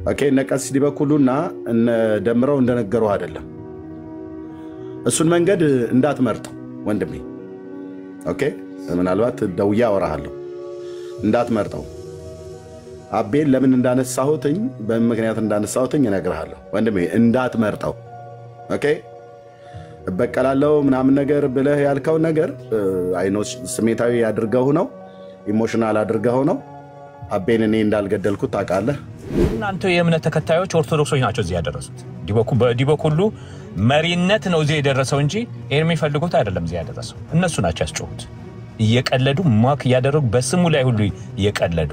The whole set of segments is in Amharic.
ኦኬ ነቀስ ዲበኩሉና እነ ደምረው እንደነገረው አይደለም እሱን መንገድ እንዳትመርጥ ወንድሜ ኦኬ ምናልባት ደውያ አወራሃለሁ እንዳትመርጠው አቤል ለምን እንዳነሳሁትኝ በመክንያት እንዳነሳሁትኝ እነግርሃለሁ ወንድሜ እንዳትመርጠው ኦኬ በቀላለው ምናምን ነገር ብለህ ያልከው ነገር አይኖስ ስሜታዊ ያድርገው ነው ኢሞሽናል አድርገው ነው አቤን እኔ እንዳልገደልኩት ታውቃለህ እናንተ የእምነት ተከታዮች ኦርቶዶክሶች ናቸው እዚህ ያደረሱት ዲበኩሉ መሪነት ነው እዚህ የደረሰው እንጂ ኤርሚ ፈልጎት አይደለም እዚህ ያደረሰው እነሱ ናቸው ያስጮሁት እየቀለዱ ማክ ያደረጉ በስሙ ላይ ሁሉ እየቀለዱ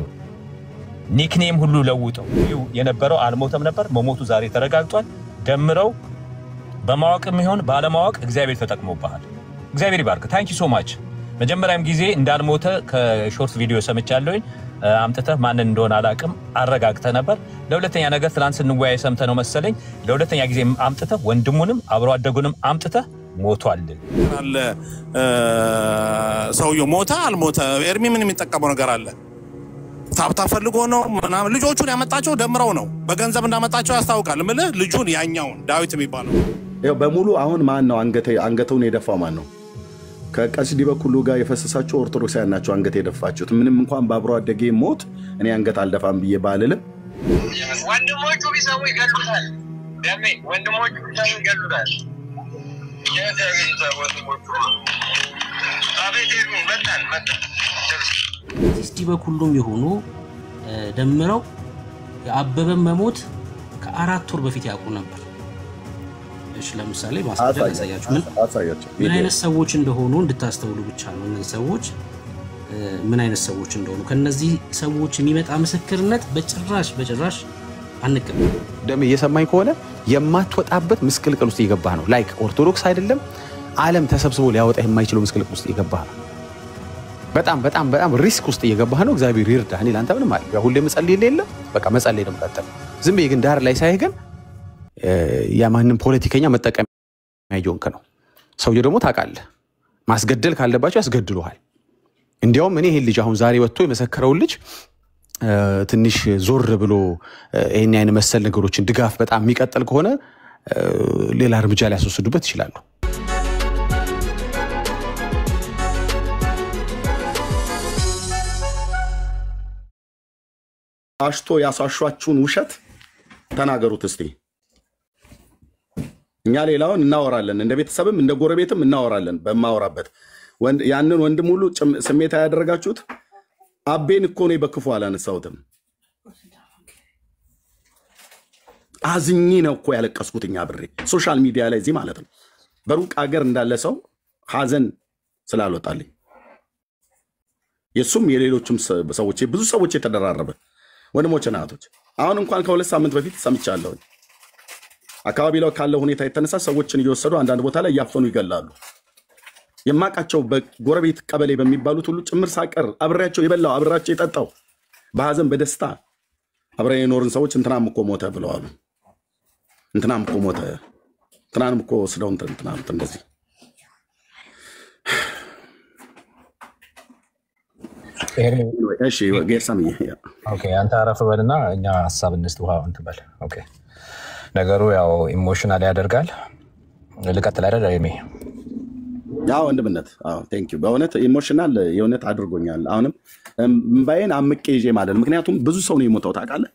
ኒክኔም ሁሉ ለውጠው የነበረው አልሞተም ነበር መሞቱ ዛሬ ተረጋግጧል ደምረው በማወቅም ይሁን ባለማወቅ እግዚአብሔር ተጠቅሞባል እግዚአብሔር ይባርክ ታንኪ ሶ ማች መጀመሪያም ጊዜ እንዳልሞተ ከሾርት ቪዲዮ ሰምቻለሁኝ አምጥተህ ማን እንደሆነ አላቅም አረጋግተ ነበር ለሁለተኛ ነገር ትላንት ስንወያይ ሰምተ ነው መሰለኝ ለሁለተኛ ጊዜ አምጥተህ ወንድሙንም አብሮ አደጉንም አምጥተህ ሞቷል አለ ሰውየው ሞታ አልሞተ ኤርሚ ምን የሚጠቀመው ነገር አለ ታብታ ፈልጎ ነው ምናምን ልጆቹን ያመጣቸው ደምረው ነው በገንዘብ እንዳመጣቸው ያስታውቃል ማለት ልጁን ያኛውን ዳዊት የሚባለው ይሄው በሙሉ አሁን ማን ነው አንገቱን የደፋው ማን ነው ከቀስዲ በኩሉ ጋር የፈሰሳቸው ኦርቶዶክሳውያን ናቸው አንገት የደፋችሁት ምንም እንኳን ባብሮ አደጌ ሞት እኔ አንገት አልደፋም ብዬ ባልልም ወንድሞቹ ቢሰሙ ይገሉታል ደሜ ወንድሞቹ ቢሰሙ ይገሉታል ቀስዲ በኩሉም ይሁኑ ደምረው የአበበ መሞት ከ4 ወር በፊት ያውቁ ነበር እሺ ለምሳሌ ማስረጃ ያሳያችሁ ምን አይነት ሰዎች እንደሆኑ እንድታስተውሉ ብቻ ነው እነዚህ ሰዎች ምን አይነት ሰዎች እንደሆኑ ከነዚህ ሰዎች የሚመጣ ምስክርነት በጭራሽ አንቀበል ደም እየሰማኝ ከሆነ የማትወጣበት ምስቅልቅል ውስጥ እየገባህ ነው ላይክ ኦርቶዶክስ አይደለም ዓለም ተሰብስቦ ሊያወጣ የማይችለው ምስቅልቅል ውስጥ እየገባህ ነው በጣም ሪስክ ውስጥ እየገባህ ነው እግዚአብሔር ይርዳህ እኔ ላንተ ምንም ማለት ሁሌ መጸለይ የለም በቃ መጸለይ ነው መቀጠል ዝም ብዬ ግን ዳር ላይ ሳይህ ግን ያማንን ፖለቲከኛ መጠቀሚያ ይሆንክ ነው ሰውዬው ደግሞ ታውቃለህ ማስገደል ካለባቸው ያስገድሉሃል እንዲያውም እኔ ይሄ ልጅ አሁን ዛሬ ወጥቶ የመሰከረው ልጅ ትንሽ ዞር ብሎ እኛ አይነ መሰል ነገሮችን ድጋፍ በጣም የሚቀጥል ከሆነ ሌላ እርምጃ ሊያስወስዱበት ይችላሉ አሽቶ ያሳሿችሁን ውሸት ተናገሩት እስቲ እኛ ሌላውን እናወራለን እንደ ቤተሰብም እንደ ጎረቤትም እናወራለን በማወራበት ያንን ወንድም ሁሉ ስሜታ ያደረጋችሁት አቤን እኮ ነው በክፉ አላነሳውትም አዝኝ ነው እኮ ያለቀስኩትኛ ብሬ ሶሻል ሚዲያ ላይ እዚህ ማለት ነው በሩቅ ሀገር እንዳለ ሰው ሐዘን ስላልወጣልኝ የሱም የሌሎችም ሰዎች ብዙ ሰዎች የተደራረበ ወንድሞችና እህቶች አሁን እንኳን ከሁለት ሳምንት በፊት ሰምቻለሁ አካባቢ ላይ ካለው ሁኔታ የተነሳ ሰዎችን እየወሰዱ አንዳንድ ቦታ ላይ ያፈኑ ይገላሉ የማቃቸው በጎረቤት ቀበሌ በሚባሉት ሁሉ ጭምር ሳቀር አብሬያቸው የበላው አብራቸው የጠጣው በሐዘን በደስታ አብረን የኖርን ሰዎች እንትናም እኮ ሞተ ብለዋል እንትናም እኮ ሞተ እንትናም እኮ ስለው እንትናም እንደዚህ እሺ ጌርሳምዬ ኦኬ አንተ አረፍ በልና እኛ ሐሳብ እንስጥው አንተ በል ኦኬ ነገሩ ያው ኢሞሽናል ያደርጋል ለቀጥል አይደል አይሜ ያው ወንድምነት ቴንክ ዩ በእውነት ኢሞሽናል የእውነት አድርጎኛል አሁንም ባይን አምቄ ይዤ ማለት ምክንያቱም ብዙ ሰው ነው የሞተው ታውቃለህ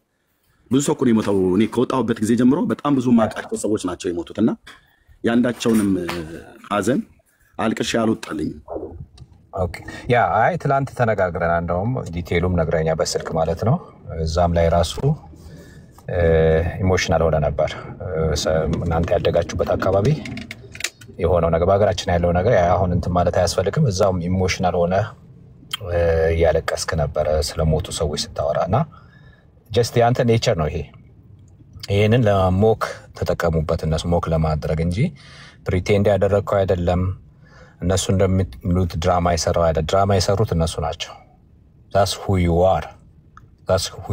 ብዙ ሰው ነው የሞተው እኔ ከወጣሁበት ጊዜ ጀምሮ በጣም ብዙ ማቃቸው ሰዎች ናቸው የሞቱትና ያንዳቸውንም ሐዘን አልቅሼ አልወጣልኝ ኦኬ ያ አይ ትላንት ተነጋግረና እንደውም ዲቴሉም ነግረኛ በስልክ ማለት ነው እዛም ላይ ራሱ ኢሞሽናል ሆነ ነበር እናንተ ያደጋችሁበት አካባቢ የሆነው ነገር በአገራችን ያለው ነገር አሁን እንትን ማለት አያስፈልግም እዛም ኢሞሽናል ሆነ ያለቀስክ ነበር ስለሞቱ ሰዎች ስታወራና ጀስት ያንተ ኔቸር ነው ይሄንን ለሞክ ተጠቀሙበት እነሱ ሞክ ለማድረግ እንጂ ፕሪቴንድ ያደረግከው አይደለም እነሱ እንደሚሉት ድራማ ይሰራው አይደል ድራማ ይሰሩት እነሱ ናቸው that's who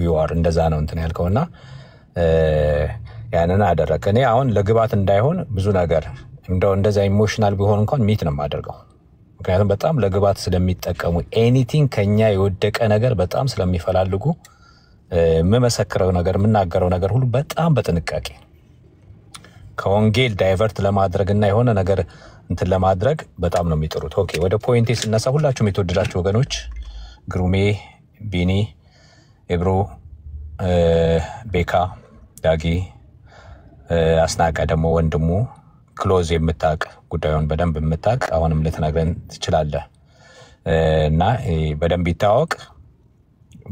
you are እንደዛ ነው እንትን ያልከውና ያንን አደረከ እኔ አሁን ለግባት እንዳይሆን ብዙ ነገር እንደዛ ኢሞሽናል ቢሆን እንኳን ሚት ነው ማደርገው ምክንያቱም በጣም ለግባት ስለሚጠቀሙ ኤኒቲንግ ከኛ የወደቀ ነገር በጣም ስለሚፈላልጉ መመሰክረው ነገር ምናገረው ነገር ሁሉ በጣም በጥንቃቄ ከወንጌል ዳይቨርት ለማድረግና የሆነ ነገር እንትን ለማድረግ በጣም ነው የሚጥሩት። ኦኬ ወደ ፖይንቴ ስነሳ ሁላችሁም የተወደዳችሁ ወገኖች ግሩሜ፣ ቢኒ፣ ኤብሮ፣ ቤካ፣ ዳጊ፣ አስናቀ ደግሞ ወንድሙ ክሎዝ የምታቅ ጉዳዩን በደንብ የምታቅ አሁንም ልትነግረን ትችላለህ እና በደንብ ይታወቅ፣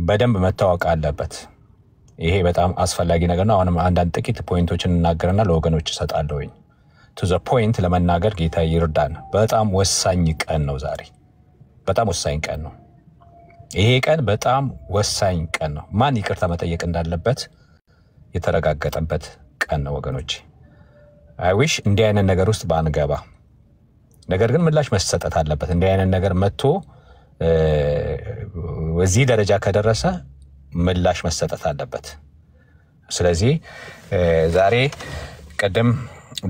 በደንብ መታወቅ አለበት። ይሄ በጣም አስፈላጊ ነገር ነው። አሁንም አንዳንድ ጥቂት ፖይንቶችን እናገርና ለወገኖች እሰጣለሁኝ። ቱ ዘ ፖይንት ለመናገር ጌታ ይርዳን። በጣም ወሳኝ ቀን ነው ዛሬ፣ በጣም ወሳኝ ቀን ነው። ይሄ ቀን በጣም ወሳኝ ቀን ነው። ማን ይቅርታ መጠየቅ እንዳለበት የተረጋገጠበት ቀን ነው ወገኖች። አይ ዊሽ እንዲህ አይነት ነገር ውስጥ ባንገባ፣ ነገር ግን ምላሽ መሰጠት አለበት። እንዲህ አይነት ነገር መጥቶ ወዚህ ደረጃ ከደረሰ ምላሽ መሰጠት አለበት። ስለዚህ ዛሬ ቀደም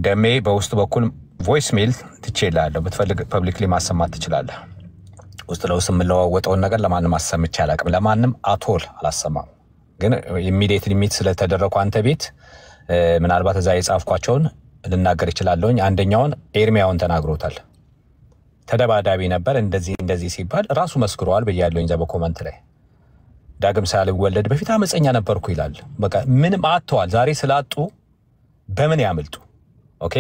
ደሜ በውስጥ በኩል ቮይስ ሜል ትችላለህ፣ ብትፈልግ ፐብሊክሊ ማሰማት ትችላለህ። ውስጥ ለውስጥ የምለዋወጠውን ነገር ለማንም አሰምቼ አላቅም፣ ለማንም አቶል አላሰማም። ግን ኢሚዲየት ሊሚት ስለተደረኩ አንተ ቤት ምናልባት እዛ የጻፍኳቸውን ልናገር ይችላለሁኝ። አንደኛውን ኤርሚያውን ተናግሮታል። ተደባዳቢ ነበር እንደዚህ ሲባል ራሱ መስክሯል በያለውኝ ዘ በኮመንት ላይ ዳግም ሳልወለድ በፊት አመፀኛ ነበርኩ ይላል። በቃ ምንም አጥተዋል። ዛሬ ስላጡ በምን ያመልጡ? ኦኬ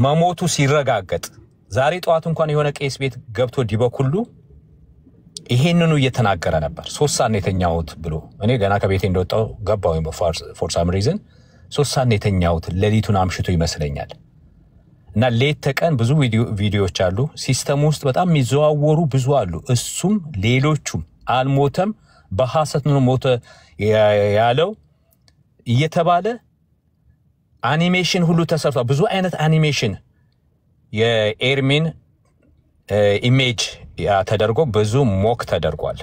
መሞቱ ሲረጋገጥ ዛሬ ጠዋት እንኳን የሆነ ቄስ ቤት ገብቶ ዲበኩሉ ይሄንኑ እየተናገረ ነበር። 3 ሰዓት የተኛሁት ብሎ እኔ ገና ከቤቴ እንደወጣው ገባሁኝ ፎር ሳም ሪዝን 3 ሰዓት የተኛሁት ሌሊቱን አምሽቶ ይመስለኛል። እና ሌት ተቀን ብዙ ቪዲዮዎች አሉ ሲስተም ውስጥ በጣም የሚዘዋወሩ ብዙ አሉ። እሱም ሌሎቹም አልሞተም በሐሰት ነው ሞተ ያለው እየተባለ አኒሜሽን ሁሉ ተሰርቷል። ብዙ አይነት አኒሜሽን የኤርሚን ኢሜጅ ተደርጎ ብዙ ሞክ ተደርጓል።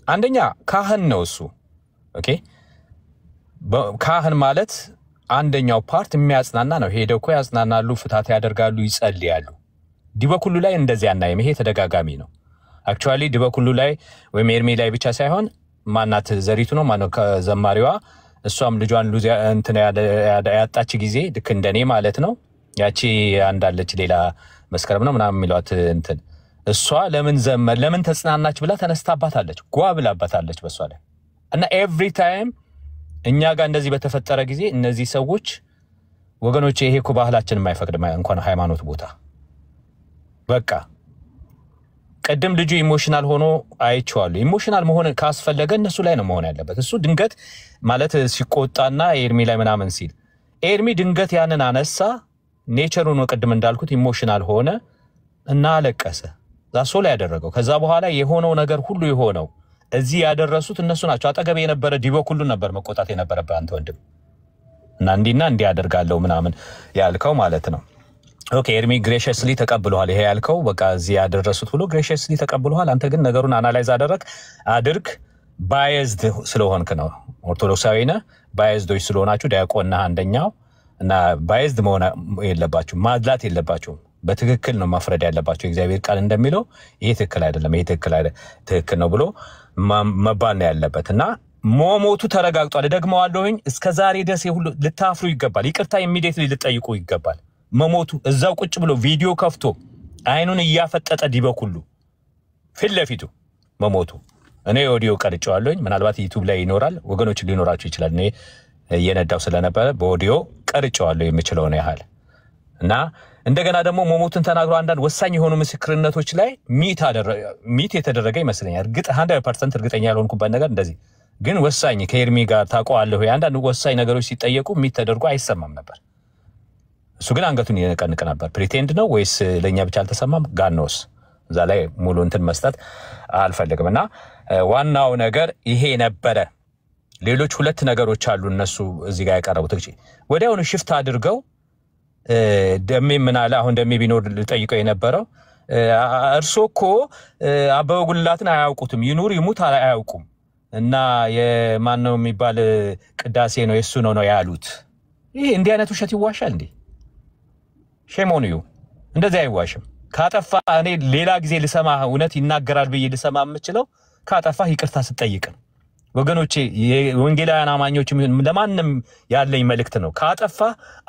አንደኛ ካህን ነው እሱ። ኦኬ ካህን ማለት አንደኛው ፓርት የሚያጽናና ነው። ሄደው እኮ ያጽናናሉ፣ ፍታት ያደርጋሉ፣ ይጸልያሉ። ዲበኩሉ ላይ እንደዚህ አናይም። ይሄ ተደጋጋሚ ነው። አክቹአሊ ዲበኩሉ ላይ ወይም ኤርሚ ላይ ብቻ ሳይሆን ማናት ዘሪቱ ነው ማነው ከዘማሪዋ እሷም ልጇን ሉዝ እንትን ያጣች ጊዜ ልክ እንደኔ ማለት ነው። ያቺ አንዳለች ሌላ መስከረም ነው ምናምን የሚሏት እንትን እሷ ለምን ተጽናናች ብላ ተነስታባታለች፣ ጓ ብላባታለች በሷ ላይ እና ኤቭሪ ታይም እኛ ጋር እንደዚህ በተፈጠረ ጊዜ እነዚህ ሰዎች ወገኖች ይሄ እኮ ባህላችን የማይፈቅድ እንኳን ሃይማኖት ቦታ በቃ ቀደም ልጁ ኢሞሽናል ሆኖ አይቻለሁ። ኢሞሽናል መሆን ካስፈለገ እነሱ ላይ ነው መሆን ያለበት። እሱ ድንገት ማለት ሲቆጣና ኤርሚ ላይ ምናምን ሲል ኤርሚ ድንገት ያንን አነሳ ኔቸሩ ነው። ቀደም እንዳልኩት ኢሞሽናል ሆነ እና አለቀሰ። ዛሶ ላይ ያደረገው ከዛ በኋላ የሆነው ነገር ሁሉ የሆነው እዚህ ያደረሱት እነሱ ናቸው። አጠገብ የነበረ ዲበኩሉ ነበር መቆጣት የነበረበት አንተ ወንድም እና እንዲህ ያደርጋለው ምናምን ያልከው ማለት ነው። ኦኬ ኤርሚ ግሬሽስሊ ተቀብሏል። ይሄ ያልከው በቃ እዚህ ያደረሱት ሁሉ ግሬሽስሊ ተቀብሏል። አንተ ግን ነገሩን አናላይዝ አድርግ ባይዝድ ስለሆንክ ነው። ኦርቶዶክሳዊ ነህ፣ ባይዝዶች ስለሆናችሁ ዲያቆንና አንደኛው እና ባይዝድ መሆን የለባችሁ፣ ማድላት የለባችሁ። በትክክል ነው መፍረድ ያለባችሁ። እግዚአብሔር ቃል እንደሚለው ይሄ ትክክል አይደለም፣ ይሄ ትክክል ነው ብሎ መባል ነው ያለበት እና ሞሞቱ ተረጋግጧል። ደግመዋለሁኝ እስከዛሬ ድረስ ሁሉ ልታፍሩ ይገባል። ይቅርታ ኢሚዲየትሊ ልጠይቁ ይገባል። መሞቱ እዛው ቁጭ ብሎ ቪዲዮ ከፍቶ አይኑን እያፈጠጠ ዲበኩሉ ፊት ለፊቱ መሞቱ እኔ ኦዲዮ ቀርጬዋለሁኝ። ምናልባት ዩቲዩብ ላይ ይኖራል ወገኖች ሊኖራችሁ ይችላል። እኔ እየነዳው ስለነበረ በኦዲዮ ቀርጬዋለሁ የምችለው ነው ያህል እና እንደገና ደግሞ መሞቱን ተናግሮ አንዳንድ ወሳኝ የሆኑ ምስክርነቶች ላይ ሚት የተደረገ ይመስለኛል። እርግጥ 100% እርግጠኛ ያልሆንኩበት ነገር እንደዚህ ግን ወሳኝ ከኤርሚ ጋር ታውቀዋለሁ አንዳንድ ወሳኝ ነገሮች ሲጠየቁ ሚት ተደርጎ አይሰማም ነበር። እሱ ግን አንገቱን ይነቀንቅ ነበር። ፕሪቴንድ ነው ወይስ ለኛ ብቻ አልተሰማም? ጋኖስ እዛ ላይ ሙሉ እንትን መስጠት አልፈልግምና ዋናው ነገር ይሄ ነበረ። ሌሎች 2 ነገሮች አሉ እነሱ እዚህ ጋር ያቀረቡት እሺ ወዲያውኑ ሽፍት አድርገው ደሜ ምን አለ አሁን ደሜ ቢኖር ልጠይቀው የነበረው እርሶኮ አበበ ጉልላትን አያውቁትም ይኑር ይሙት አያውቁም እና የማን ነው የሚባል ቅዳሴ ነው የሱ ነው ያሉት። ይሄ እንዲህ አይነት ውሸት ይዋሻል እንዴ? ሸሞኒዩ እንደዚህ አይዋሽም። ካጠፋ እኔ ሌላ ጊዜ ልሰማ እውነት ይናገራል ብዬ ልሰማ የምችለው ካጠፋ ይቅርታ ስትጠይቅ ወገኖቼ የወንጌላውያን አማኞች ለማንም ያለኝ መልእክት ነው ካጠፋ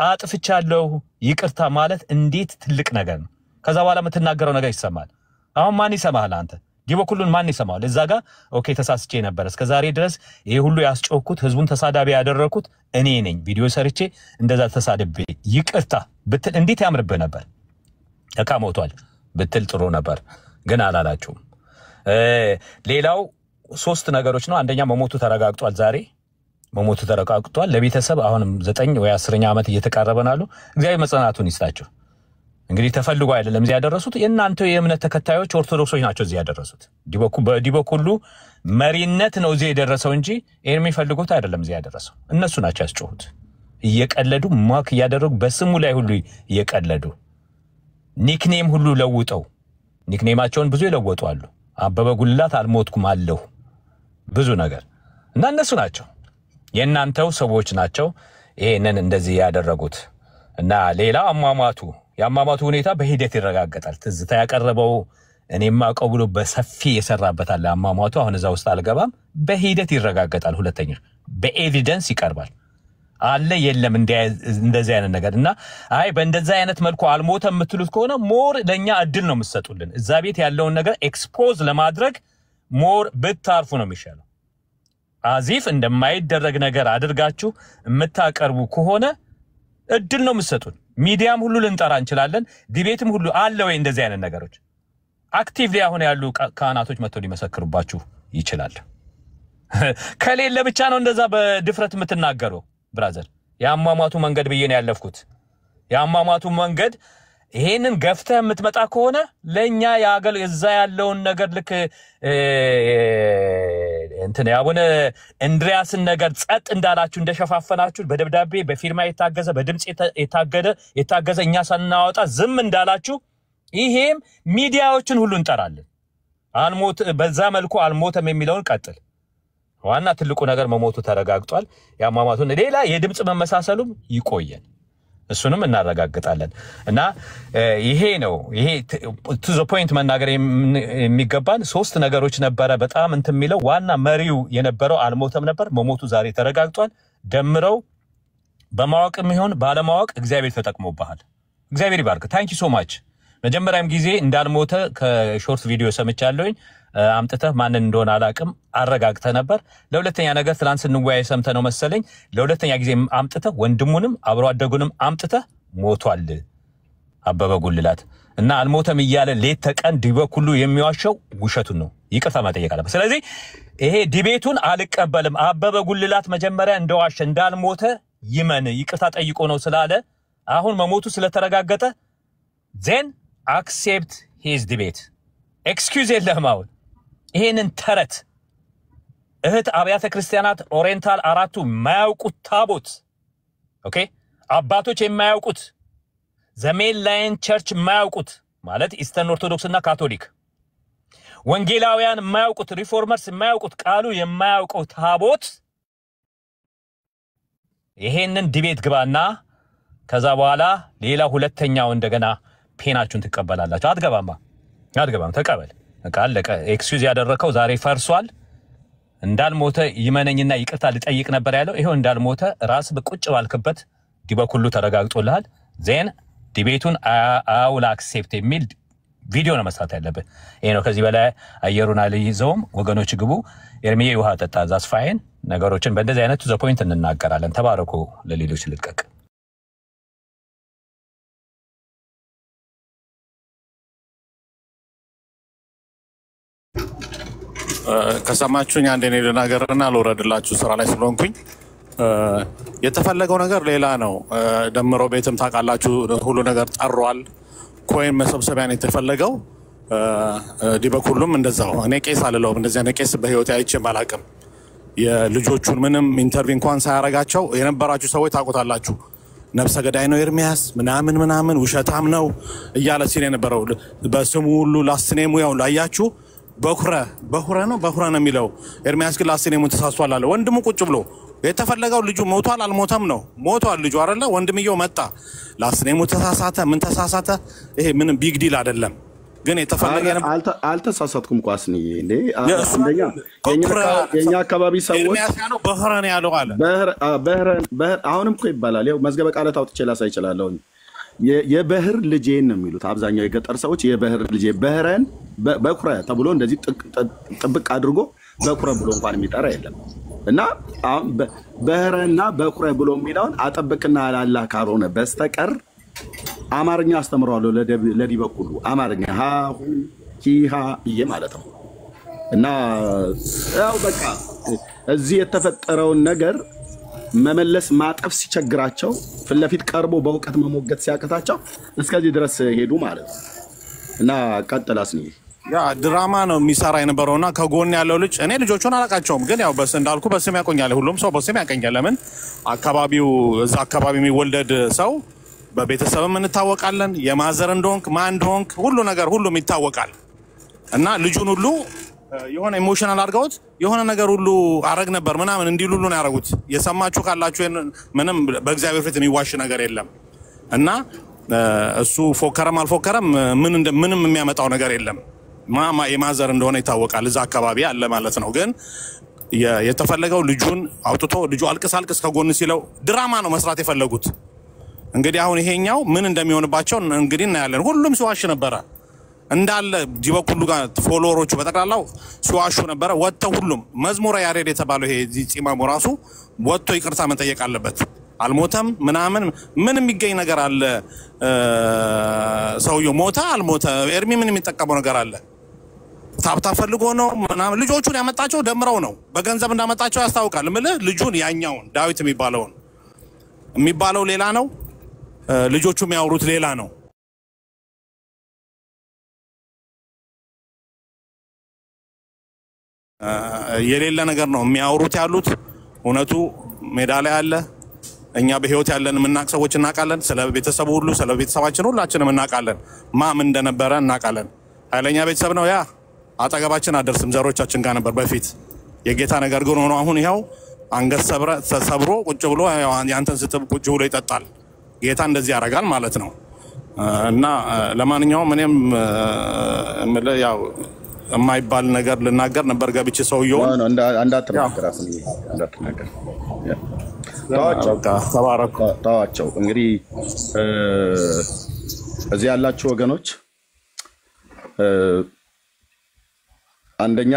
አጥፍቻለሁ ይቅርታ ማለት እንዴት ትልቅ ነገር ነው ከዛ በኋላ የምትናገረው ነገር ይሰማል አሁን ማን ይሰማል አንተ ዲበኩሉን ማን ይሰማል እዛ ጋር ኦኬ ተሳስቼ ነበር እስከ ዛሬ ድረስ ይሄ ሁሉ ያስጮኩት ህዝቡን ተሳዳቢ ያደረኩት እኔ ነኝ ቪዲዮ ሰርቼ እንደዛ ተሳድቤ ይቅርታ ብትል እንዴት ያምርብህ ነበር ተካሞቷል ብትል ጥሩ ነበር ግን አላላችሁም ሌላው ሶስት ነገሮች ነው አንደኛ መሞቱ ተረጋግጧል ዛሬ መሞቱ ተረጋግጧል ለቤተሰብ አሁንም 9 ወይ 10ኛ ዓመት እየተቃረበናሉ እግዚአብሔር መጽናናቱን ይስጣቸው እንግዲህ ተፈልጎ አይደለም እዚህ ያደረሱት የእናንተ የእምነት ተከታዮች ኦርቶዶክሶች ናቸው እዚህ ያደረሱት ዲበኩሉ መሪነት ነው እዚህ የደረሰው እንጂ ኤርሚ ፈልጎት አይደለም እዚህ ያደረሰው እነሱ ናቸው ያስጮሁት እየቀለዱ ማክ ያደረጉ በስሙ ላይ ሁሉ እየቀለዱ ኒክኔም ሁሉ ለውጠው ኒክኔማቸውን ብዙ ይለወጡ አሉ አበበ ጉልላት አልሞትኩም አለሁ ብዙ ነገር እና እነሱ ናቸው የእናንተው ሰዎች ናቸው ይሄንን እንደዚህ ያደረጉት እና ሌላ ያማማቱ ሁኔታ በሂደት ይረጋገጣል ትዝታ ያቀረበው እኔም ማቀው ብሎ በሰፊ የሰራበት አለ አማማቱ አሁን እዛው ውስጥ አልገባም በሂደት ይረጋገጣል ሁለተኛ በኤቪደንስ ይቀርባል አለ የለም እንደዚህ አይነት ነገር እና አይ በእንደዛ አይነት መልኩ አልሞተም የምትሉት ከሆነ ሞር ለኛ እድል ነው የምትሰጡልን እዛ ቤት ያለውን ነገር ኤክስፖዝ ለማድረግ ሞር ብታርፉ ነው የሚሻለው አዚፍ እንደማይደረግ ነገር አድርጋችሁ የምታቀርቡ ከሆነ እድል ነው የምትሰጡን ሚዲያም ሁሉ ልንጠራ እንችላለን ዲቤትም ሁሉ አለ ወይ እንደዚህ አይነት ነገሮች አክቲቭሊ አሁን ያሉ ካህናቶች መጥተው ሊመሰክሩባችሁ ይችላል ከሌለ ብቻ ነው እንደዛ በድፍረት የምትናገረው ብራዘር ያማማቱ መንገድ በየነ ያለፍኩት ያማማቱ መንገድ ይሄንን ገፍተህ የምትመጣ ከሆነ ለኛ ያገል እዛ ያለውን ነገር ልክ እንትን ያቡነ እንድሪያስን ነገር ጸጥ እንዳላችሁ እንደሸፋፈናችሁ በደብዳቤ በፊርማ የታገዘ በድምጽ የታገዘ እኛ ሳናወጣ ዝም እንዳላችሁ ይሄም ሚዲያዎችን ሁሉ እንጠራለን አልሞት በዛ መልኩ አልሞተም የሚለውን ቀጥል ዋና ትልቁ ነገር መሞቱ ተረጋግጧል ያማማቱን ሌላ የድምጽ መመሳሰሉም ይቆየን እሱንም እናረጋግጣለን እና ይሄ ነው ይሄ to the point መናገር የሚገባን ሶስት ነገሮች ነበር በጣም እንት የሚለው ዋና መሪው የነበረው አልሞተም ነበር መሞቱ ዛሬ ተረጋግጧል ደምረው በማወቅም ይሁን ባለማወቅ እግዚአብሔር ተጠቅሞባል እግዚአብሔር ይባርክ ታንኪ ሶ ማች መጀመሪያም ጊዜ እንዳልሞተ ከሾርት ቪዲዮ ሰምቻለሁኝ አምጥተህ ማን እንደሆነ አላቅም አረጋግተ ነበር ለሁለተኛ ነገር ትላንት ስንወያይ ሰምተ ነው መሰለኝ ለሁለተኛ ጊዜ አምጥተህ ወንድሙንም አብሮ አደጉንም አምጥተህ ሞቷል አበበ ጉልላት እና አልሞተም ይያለ ሌት ተቀን ዲበኩሉ የሚዋሸው ውሸቱን ነው ይቅርታ መጠየቅ አለበት ስለዚህ ይሄ ዲቤቱን አልቀበልም አበበ ጉልላት መጀመሪያ እንደዋሸ እንዳልሞተ ይመን ይቅርታ ጠይቆ ነው ስላለ አሁን መሞቱ ስለተረጋገጠ then accept his debate excuse የለህም ይሄንን ተረት እህት አብያተ ክርስቲያናት ኦሪየንታል አራቱ ማያውቁት ታቦት ኦኬ አባቶች የማያውቁት ዘሜን ላይን ቸርች ማያውቁት ማለት ኢስተርን ኦርቶዶክስ እና ካቶሊክ ወንጌላውያን ማያውቁት ሪፎርመርስ ማያውቁት ቃሉ የማያውቀው ታቦት ይሄንን ዲቤት ግባና ከዛ በኋላ ሌላ ሁለተኛው እንደገና ፔናችሁን ተቀበላላችሁ አትገባም ተቀበል አለቀ ኤክስኪውዝ ያደረከው ዛሬ ፈርሷል እንዳልሞተ ይመነኝና ይቅርታ ሊጠይቅ ነበር ያለው ይሄው እንዳልሞተ ራስ በቁጭ ባልከበት ዲበኩሉ ተረጋግጦልሃል ዜን ዲቤቱን አውል አክሴፕት የሚል ቪዲዮ ነው መስራት ያለበት ይሄ ነው ከዚህ በላይ አየሩን አልይዘውም ወገኖች ግቡ ኤርሚዬ ውሃ ጠጣ ዛስ ፋይን ነገሮችን በእንደዚህ አይነት to the point እንናገራለን ተባረኩ ለሌሎች ልቀቅ ከሰማችሁኝ አንዴ ነው ለናገርና ለወረድላችሁ ስራ ላይ ስለሆንኩኝ የተፈለገው ነገር ሌላ ነው ደምሮ ቤትም ታቃላችሁ ሁሉ ነገር ጠሯል ኮይን መሰብሰቢያን የተፈለገው ዲበኩሉም እንደዛው እኔ ቄስ አልለውም እንደዚህ አይነት ቄስ በህይወት አይቼ ባላቅም የልጆቹን ምንም ኢንተርቪው እንኳን ሳያረጋቸው የነበራችሁ ሰዎች ታቆታላችሁ ነፍሰ ገዳይ ነው ኤርሚያስ ምናምን ውሸታም ነው እያለ ሲል የነበረው በስሙ ሁሉ ላስኔሙ ያው ላያችሁ በሁራ ነው የሚለው ኤርሚያስ ግን ላስኔሙ ተሳስቷል አለ ወንድሙ ቁጭ ብሎ የተፈለገው ልጁ ሞቷል አልሞተም ነው ሞቷል ልጁ አይደለ ወንድምየው መጣ ላስኔሙ ተሳሳተ ምን ተሳሳተ ይሄ ምንም ቢግ ዲል አይደለም ግን የተፈለገ አልተሳሳትኩም። ቋስኒ እንዴ አንደኛ የኛ አካባቢ ሰዎች ኤርሚያስ ያለው በህረን ያለው አለ በህረን አሁንም እኮ ይባላል። ያው መዝገበ ቃላት አውጥቼ ላሳይ እችላለሁ። የበህር ልጄን ነው የሚሉት አብዛኛው የገጠር ሰዎች። የበህር ልጄ በህረን በኩረ ተብሎ እንደዚህ ጥብቅ አድርጎ በኩረ ብሎ እንኳን የሚጠራ የለም። እና በህረና በኩረ ብሎ የሚለውን አጠብቅና አላህ ካልሆነ በስተቀር አማርኛ አስተምረዋለሁ ለዲበኩሉ አማርኛ ሃሁ ሂሃ ብዬ ማለት ነው። እና ያው በቃ እዚህ የተፈጠረውን ነገር መመለስ ማጠፍ ሲቸግራቸው ፍለፊት ቀርቦ በእውቀት መሞገት ሲያቀታቸው እስከዚህ ድረስ ሄዱ ማለት ነው። እና ቀጥላስ ነው ያ ድራማ ነው የሚሰራ የነበረውና ከጎን ያለው ልጅ እኔ ልጆቹን አላቃቸውም፣ ግን ያው በስ እንዳልኩ በስም ያቆኛል። ሁሉም ሰው በስም ያቀኛል። ለምን አካባቢው እዛ አካባቢ የሚወለድ ሰው በቤተሰብም እንታወቃለን። የማዘር እንደሆንክ ማን እንደሆንክ ሁሉ ነገር ሁሉም ይታወቃል። እና ልጁን ሁሉ የሆነ ኢሞሽናል አድርገውት የሆነ ነገር ሁሉ አረግ ነበር ምናምን እንዲሉ ሁሉ ነው ያደረጉት። የሰማችሁ ካላችሁ ምንም በእግዚአብሔር ፊት የሚዋሽ ነገር የለም። እና እሱ ፎከረም አልፎከረም ምንም የሚያመጣው ነገር የለም። የማዘር እንደሆነ ይታወቃል። እዛ አካባቢ አለ ማለት ነው። ግን የተፈለገው ልጁን አውጥቶ ልጁ አልቅስ ከጎን ሲለው ድራማ ነው መስራት የፈለጉት። እንግዲህ አሁን ይሄኛው ምን እንደሚሆንባቸው እንግዲህ እናያለን። ሁሉም ሲዋሽ ነበረ እንዳለ ዲበኩሉ ጋር ፎሎወሮቹ በጠቅላላው ሲዋሹ ነበረ። ወጥተው ሁሉም መዝሙረ ያሬድ የተባለው ይሄ ጺማሙ ራሱ ወጥቶ ይቅርታ መጠየቅ አለበት። አልሞተም ምናምን ምን የሚገኝ ነገር አለ? ሰውየው ሞተ አልሞተ ኤርሚ ምን የሚጠቀመው ነገር አለ? ታብታ ፈልጎ ነው ምናምን። ልጆቹን ያመጣቸው ደምረው ነው በገንዘብ እንዳመጣቸው ያስታውቃል። ምልህ ልጁን ያኛውን ዳዊት የሚባለው ሌላ ነው፣ ልጆቹ የሚያወሩት ሌላ ነው። የሌለ ነገር ነው የሚያወሩት ያሉት። እውነቱ ሜዳ ላይ አለ። እኛ በህይወት ያለን የምናቅ ሰዎች እናውቃለን። ስለ ቤተሰቡ ሁሉ ስለ ቤተሰባችን ሁላችንም እናውቃለን። ማም እንደነበረ እናውቃለን። ኃይለኛ ቤተሰብ ነው። ያ አጠገባችን አደርስም ዘሮቻችን ጋር ነበር በፊት። የጌታ ነገር ግን ሆኖ አሁን ይኸው አንገት ሰብሮ ቁጭ ብሎ ያንተን ስትብ ቁጭ ብሎ ይጠጣል። ጌታ እንደዚህ ያደርጋል ማለት ነው። እና ለማንኛውም እኔም ያው የማይባል ነገር ልናገር ነበር ገብቼ ሰውየው እንዳትናገር ተዋቸው። እንግዲህ እዚህ ያላችሁ ወገኖች አንደኛ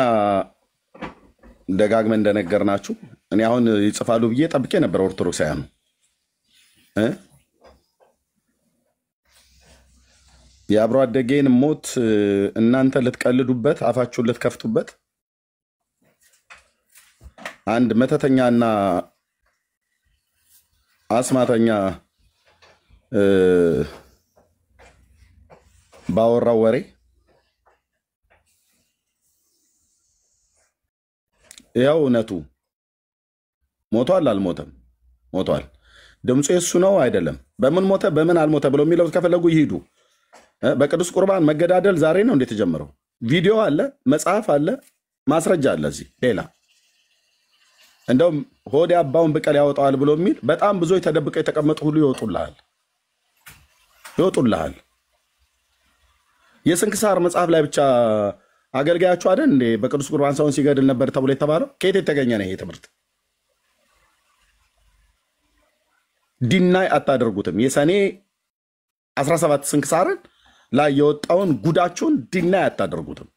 ደጋግመን እንደነገርናችሁ እኔ አሁን ይጽፋሉ ብዬ ጠብቄ ነበር። ኦርቶዶክሳውያን የአብሮ አደጌን ሞት እናንተ ልትቀልዱበት አፋችሁን ልትከፍቱበት አንድ መተተኛና አስማተኛ ባወራው ወሬ ያው እውነቱ ሞቷል አልሞተም? ሞቷል። ድምፁ የሱ ነው አይደለም? በምን ሞተ በምን አልሞተ ብለው የሚለው ከፈለጉ ይሄዱ። በቅዱስ ቁርባን መገዳደል ዛሬ ነው እንዴት ተጀመረው? ቪዲዮ አለ፣ መጽሐፍ አለ፣ ማስረጃ አለ። እዚህ ሌላ እንደውም ሆዴ አባውን በቀል ያወጣዋል ብሎ የሚል በጣም ብዙዎች ተደብቀው የተቀመጡ ሁሉ ይወጡልሃል። የስንክሳር መጽሐፍ ላይ ብቻ አገልጋያችሁ አይደል እንዴ በቅዱስ ቁርባን ሰውን ሲገድል ነበር ተብሎ የተባለው? ከየት የተገኘ ነው ይሄ ትምህርት? ዲናይ አታደርጉትም። የሰኔ 17 ስንክሳርን ላይ የወጣውን ጉዳችሁን ዲናይ አታደርጉትም።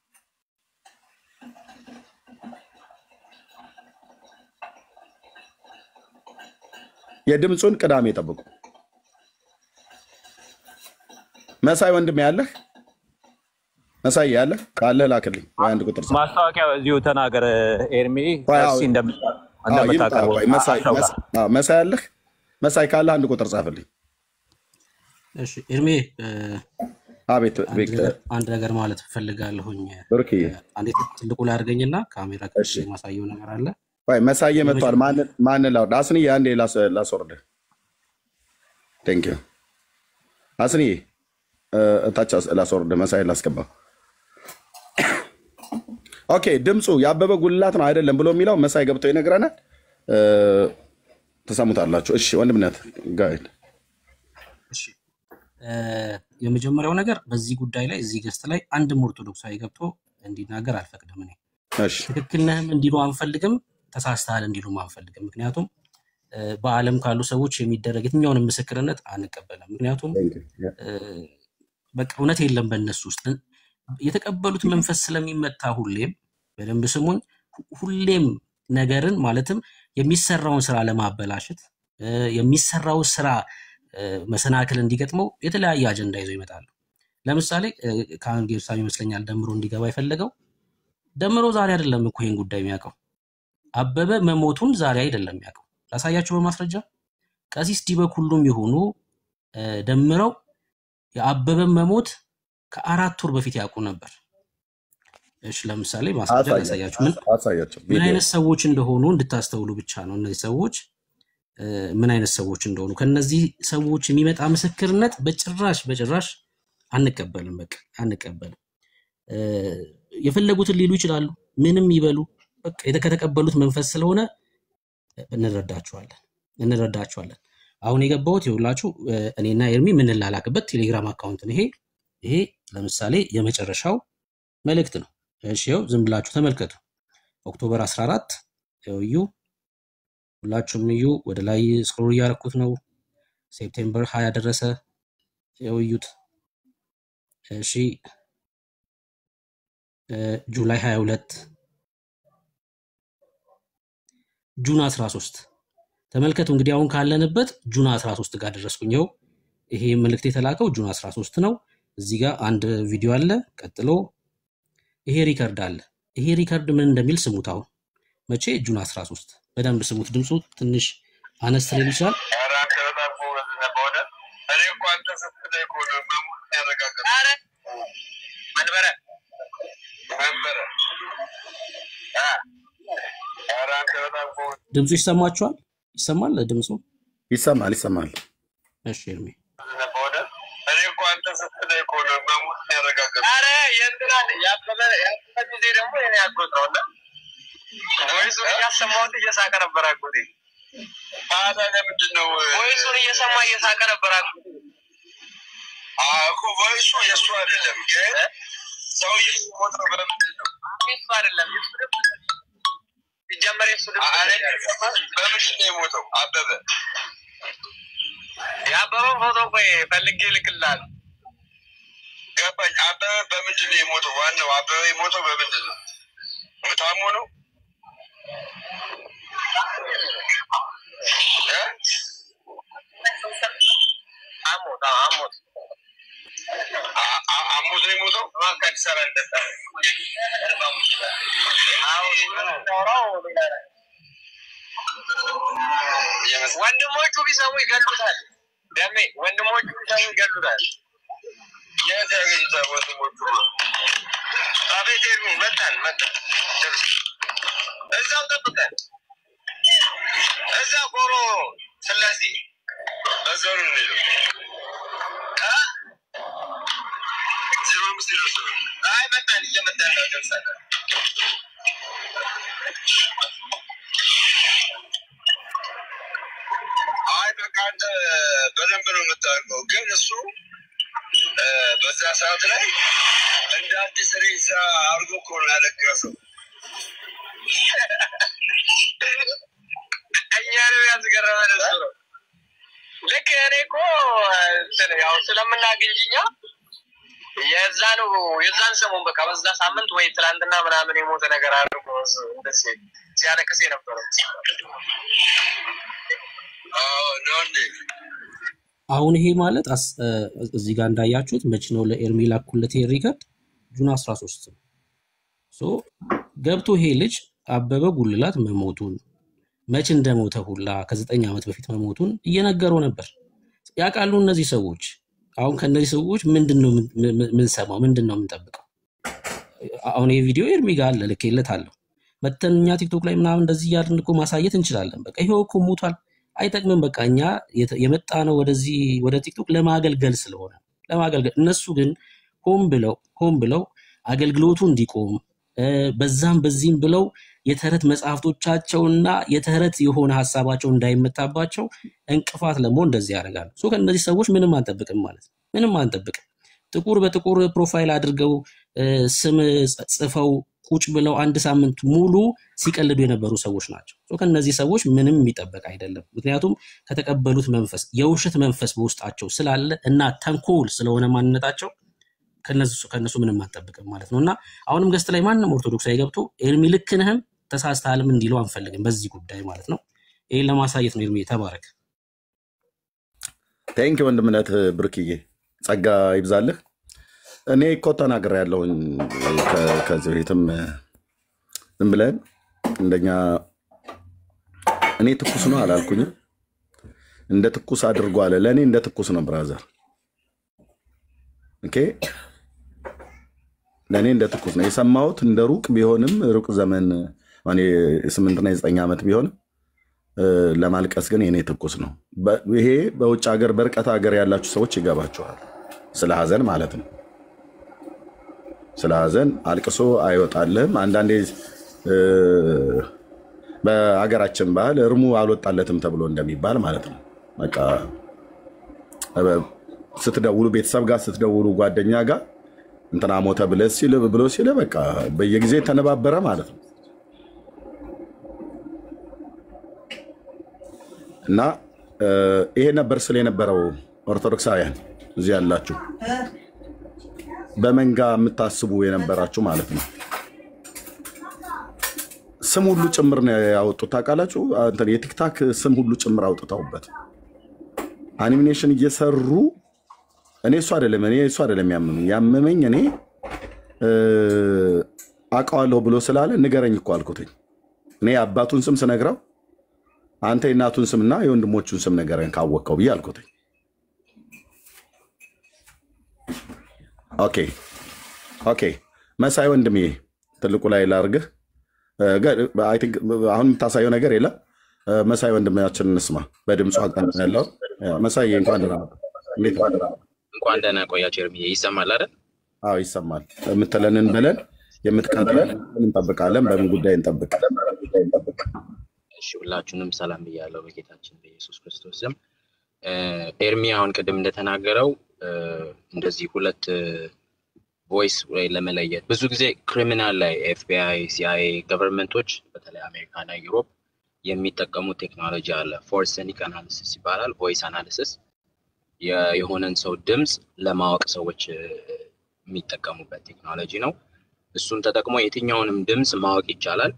የድምጹን ቅዳሜ ጠብቁ። መሳይ ወንድም ያለህ መሳይ ያለህ ካለ ላክልኝ። አንድ ቁጥር ማስታወቂያ እዚሁ ተናገር ኤርሚ እንደምታቀርበው መሳይ ያለህ መሳይ ካለ አንድ ቁጥር ጻፍልኝ። እሺ ኤርሚ አቤት አንድ ነገር ማለት ፈልጋለሁኝ። አንዴ ትልቁ ላይ አድርገኝና ካሜራ ከሽ ማሳየው ነገር አለ። ወይ መሳይ መጥቷል። ማን ላው ዳስኒ አንዴ ላስወርድ። ቴንክ ዩ አስኒ ታቻ ላስወርድ መሳይ ላስገባ። ኦኬ ድምጹ ያበበ ጉልላት ነው አይደለም ብሎ የሚለው መሳይ ገብቶ ይነግረናል። ተሰሙታላችሁ። እሺ ወንድምነት ጋይድ። እሺ የመጀመሪያው ነገር በዚህ ጉዳይ ላይ እዚህ ገስት ላይ አንድም ኦርቶዶክሳዊ ገብቶ እንዲናገር አልፈቅድም። እኔ እሺ ትክክል ነህም እንዲሉ አንፈልግም፣ ተሳስተሃል እንዲሉም አንፈልግም። ምክንያቱም በዓለም ካሉ ሰዎች የሚደረግ የትኛውንም ምስክርነት አንቀበልም። ምክንያቱም በቃ እውነት የለም በእነሱ ውስጥ የተቀበሉት መንፈስ ስለሚመታ ሁሌም በደንብ ስሙኝ፣ ሁሌም ነገርን ማለትም የሚሰራውን ስራ ለማበላሸት የሚሰራው ስራ መሰናክል እንዲገጥመው የተለያየ አጀንዳ ይዘው ይመጣሉ። ለምሳሌ ካህን ጌርሳም ይመስለኛል ደምሮ እንዲገባ የፈለገው። ደምሮ ዛሬ አይደለም እኮ ይሄን ጉዳይ የሚያውቀው። አበበ መሞቱን ዛሬ አይደለም የሚያውቀው። ላሳያችሁ በማስረጃ ቀሲስ ዲበኩሉም ይሁኑ ደምረው የአበበ መሞት ከ4 ወር በፊት ያውቁ ነበር። እሺ ለምሳሌ ማስረጃ ላሳያችሁ ምን አይነት ሰዎች እንደሆኑ እንድታስተውሉ ብቻ ነው። እነዚህ ሰዎች ምን አይነት ሰዎች እንደሆኑ ከነዚህ ሰዎች የሚመጣ ምስክርነት በጭራሽ አንቀበልም። በቃ አንቀበልም። የፈለጉትን ሊሉ ይችላሉ፣ ምንም ይበሉ፣ በቃ የተከተቀበሉት መንፈስ ስለሆነ እንረዳቸዋለን። አሁን የገባሁት ይውላችሁ እኔና ኤርሚ ምን ላላክበት ቴሌግራም አካውንት ነው። ይሄ ለምሳሌ የመጨረሻው መልእክት ነው። እሺ ይኸው ዝም ብላችሁ ተመልከቱ። ኦክቶበር 14 እዩ፣ ሁላችሁም እዩ። ወደ ላይ ስክሮል ያረኩት ነው። ሴፕቴምበር 20 ደረሰ። ይኸው እዩት። እሺ ጁላይ 22 ጁን 13 ተመልከቱ። እንግዲህ አሁን ካለንበት ጁን 13 ጋር ደረስኩኝ። ይሄ መልእክት የተላከው ጁን 13 ነው። እዚህ ጋር አንድ ቪዲዮ አለ። ቀጥሎ ይሄ ሪከርድ አለ። ይሄ ሪከርድ ምን እንደሚል ስሙት። አሁን መቼ ጁን 13 በደንብ ስሙት። ድምፁ ትንሽ አነስ ሊል ይችላል። ድምፁ ይሰማችኋል? ይሰማል? ድምፁ ይሰማል። እሺ ኤርሚ የአበበ ፎቶ ቆይ ፈልጌ ልክልሃል። ገባኝ። አበበ በምንድን ነው የሞተው? ዋናው አበበ የሞተው በምንድን ነው? ታሞ ነው? አሞት ነው የሞተው? ወንድሞቹ ቢሰሙ ይገሉታል። ደሜ ወንድሞቹ ቢሰሙ ይገሉታል። የት ያገኙታል ወንድሞቹ? አቤት ኤርሚ መጣን እዛው ጠብቀን እዛ ጎሮ ስላሴ እዛው ነው የሚለው 05 ድረስ ነው። አይ መጣን እየመጣን ነው ደርሰናል። አይ በቃ አንተ በደንብ ነው የምታውቀው። ግን እሱ በዛ ሰዓት ላይ እንደ አዲስ ሬሳ አድርጎ እኮ ነው ያለቀሰው። እኛ ነው ያስገረመን እሱ ነው። ልክ እኔ እኮ ያው ስለምናገኝኛ የዛን ሰሞን በቃ በዛ ሳምንት ወይ ትላንትና ምናምን የሞተ ነገር አድርጎ እንደዚህ ሲያለቅስ የነበረው። አሁን ይሄ ማለት እዚህ ጋር እንዳያችሁት መች ነው ለኤርሚ ላኩለት ሪከርድ ጁን 13 ነው። ገብቶ ይሄ ልጅ አበበ ጉልላት መሞቱን መች እንደሞተ ሁላ ከ9 ዓመት በፊት መሞቱን እየነገረው ነበር። ያውቃሉ እነዚህ ሰዎች። አሁን ከነዚህ ሰዎች ምንድነው ምን ሰማው? ምንድነው የምንጠብቀው? አሁን ይሄ ቪዲዮ ኤርሚ ጋር ልኬለታለሁ። መተንኛ ቲክቶክ ላይ ምናምን እንደዚህ ያድን እኮ ማሳየት እንችላለን። በቃ ይሄው እኮ ሞቷል። አይጠቅምም። በቃ እኛ የመጣ ነው ወደዚህ ወደ ቲክቶክ ለማገልገል ስለሆነ ለማገልገል። እነሱ ግን ሆን ብለው አገልግሎቱ እንዲቆም በዛም በዚህም ብለው የተረት መጽሐፍቶቻቸውና የተረት የሆነ ሐሳባቸው እንዳይመታባቸው እንቅፋት ለመሆን እንደዚህ ያደርጋሉ። ከነዚህ ሰዎች ምንም አንጠብቅም ማለት ነው። ምንም አንጠብቅም። ጥቁር በጥቁር ፕሮፋይል አድርገው ስም ጽፈው ቁጭ ብለው አንድ ሳምንት ሙሉ ሲቀልዱ የነበሩ ሰዎች ናቸው። ከነዚህ ሰዎች ምንም የሚጠበቅ አይደለም። ምክንያቱም ከተቀበሉት መንፈስ የውሸት መንፈስ በውስጣቸው ስላለ እና ተንኮል ስለሆነ ማንነታቸው ከነሱ ምንም አትጠብቅም ማለት ነውና አሁንም ገስት ላይ ማንንም ኦርቶዶክሳዊ ገብቶ ኤርሚ ልክ ነህም ተሳስተሃልም እንዲሉ አንፈልግም በዚህ ጉዳይ ማለት ነው። ይሄን ለማሳየት ነው። ኤርሚ ተባረክ። ቴንክ ዩ ወንድምነት ብርክዬ ጸጋ ይብዛልህ። እኔ እኮ ተናግሬያለሁኝ ከዚህ በፊትም ዝም ብለን እንደኛ እኔ ትኩስ ነው አላልኩኝም። እንደ ትኩስ አድርጎ አለ። ለእኔ እንደ ትኩስ ነው ብራዘር። ኦኬ ለእኔ እንደ ትኩስ ነው የሰማሁት። እንደ ሩቅ ቢሆንም ሩቅ ዘመን ማኔ 8 እና 9 ዓመት ቢሆንም ለማልቀስ ግን የኔ ትኩስ ነው። ይሄ በውጭ ሀገር በርቀት ሀገር ያላችሁ ሰዎች ይገባችኋል። ስለ ሀዘን ማለት ነው። ስለ ሀዘን አልቅሶ አይወጣልህም። አንዳንዴ በሀገራችን ባህል እርሙ አልወጣለትም ተብሎ እንደሚባል ማለት ነው። በቃ ስትደውሉ ቤተሰብ ጋር ስትደውሉ ጓደኛ ጋር እንትና ሞተ ብሎ ሲል በቃ በየጊዜ ተነባበረ ማለት ነው። እና ይሄ ነበር ስለ የነበረው ኦርቶዶክሳውያን እዚህ ያላችሁ በመንጋ የምታስቡ የነበራችሁ ማለት ነው። ስም ሁሉ ጭምር ነው ያወጡት ታውቃላችሁ። እንትን የቲክታክ ስም ሁሉ ጭምር አውጥተውበት አኒሜሽን እየሰሩ እኔ እሱ አይደለም ያመመኝ እኔ አውቀዋለሁ ብሎ ስላለ ንገረኝ እኮ አልኩትኝ። እኔ አባቱን ስም ስነግረው አንተ የእናቱን ስምና የወንድሞቹን ስም ነገረን ካወቀው ብዬ አልኩትኝ። ኦኬ መሳይ ወንድሜ ትልቁ ላይ ላርግህ። አይ ቲንክ አሁን የምታሳየው ነገር የለም። መሳይ ወንድማችን እንስማ። በድምፁ አቅጣጫ ያለው መሳይ እንኳን ደህና ቆያችሁ። ኤርሚ ይሰማል አይደል? አዎ ይሰማል። የምትለንን ብለን የምትቀጥለን እንጠብቃለን። በምን ጉዳይ እንጠብቅ? እሺ ሁላችሁንም ሰላም ብያለሁ በጌታችን በኢየሱስ ክርስቶስ ስም። ኤርሚ አሁን ቅድም እንደተናገረው እንደዚህ ሁለት ቮይስ ወይ ለመለየት ብዙ ጊዜ ክሪሚናል ላይ ኤፍቢአይ፣ ሲአይኤ ገቨርንመንቶች በተለይ አሜሪካና ዩሮፕ የሚጠቀሙት ቴክኖሎጂ አለ። ፎርሰኒክ አናሊሲስ ይባላል። ቮይስ አናሊሲስ የሆነን ሰው ድምጽ ለማወቅ ሰዎች የሚጠቀሙበት ቴክኖሎጂ ነው። እሱን ተጠቅሞ የትኛውንም ድምጽ ማወቅ ይቻላል።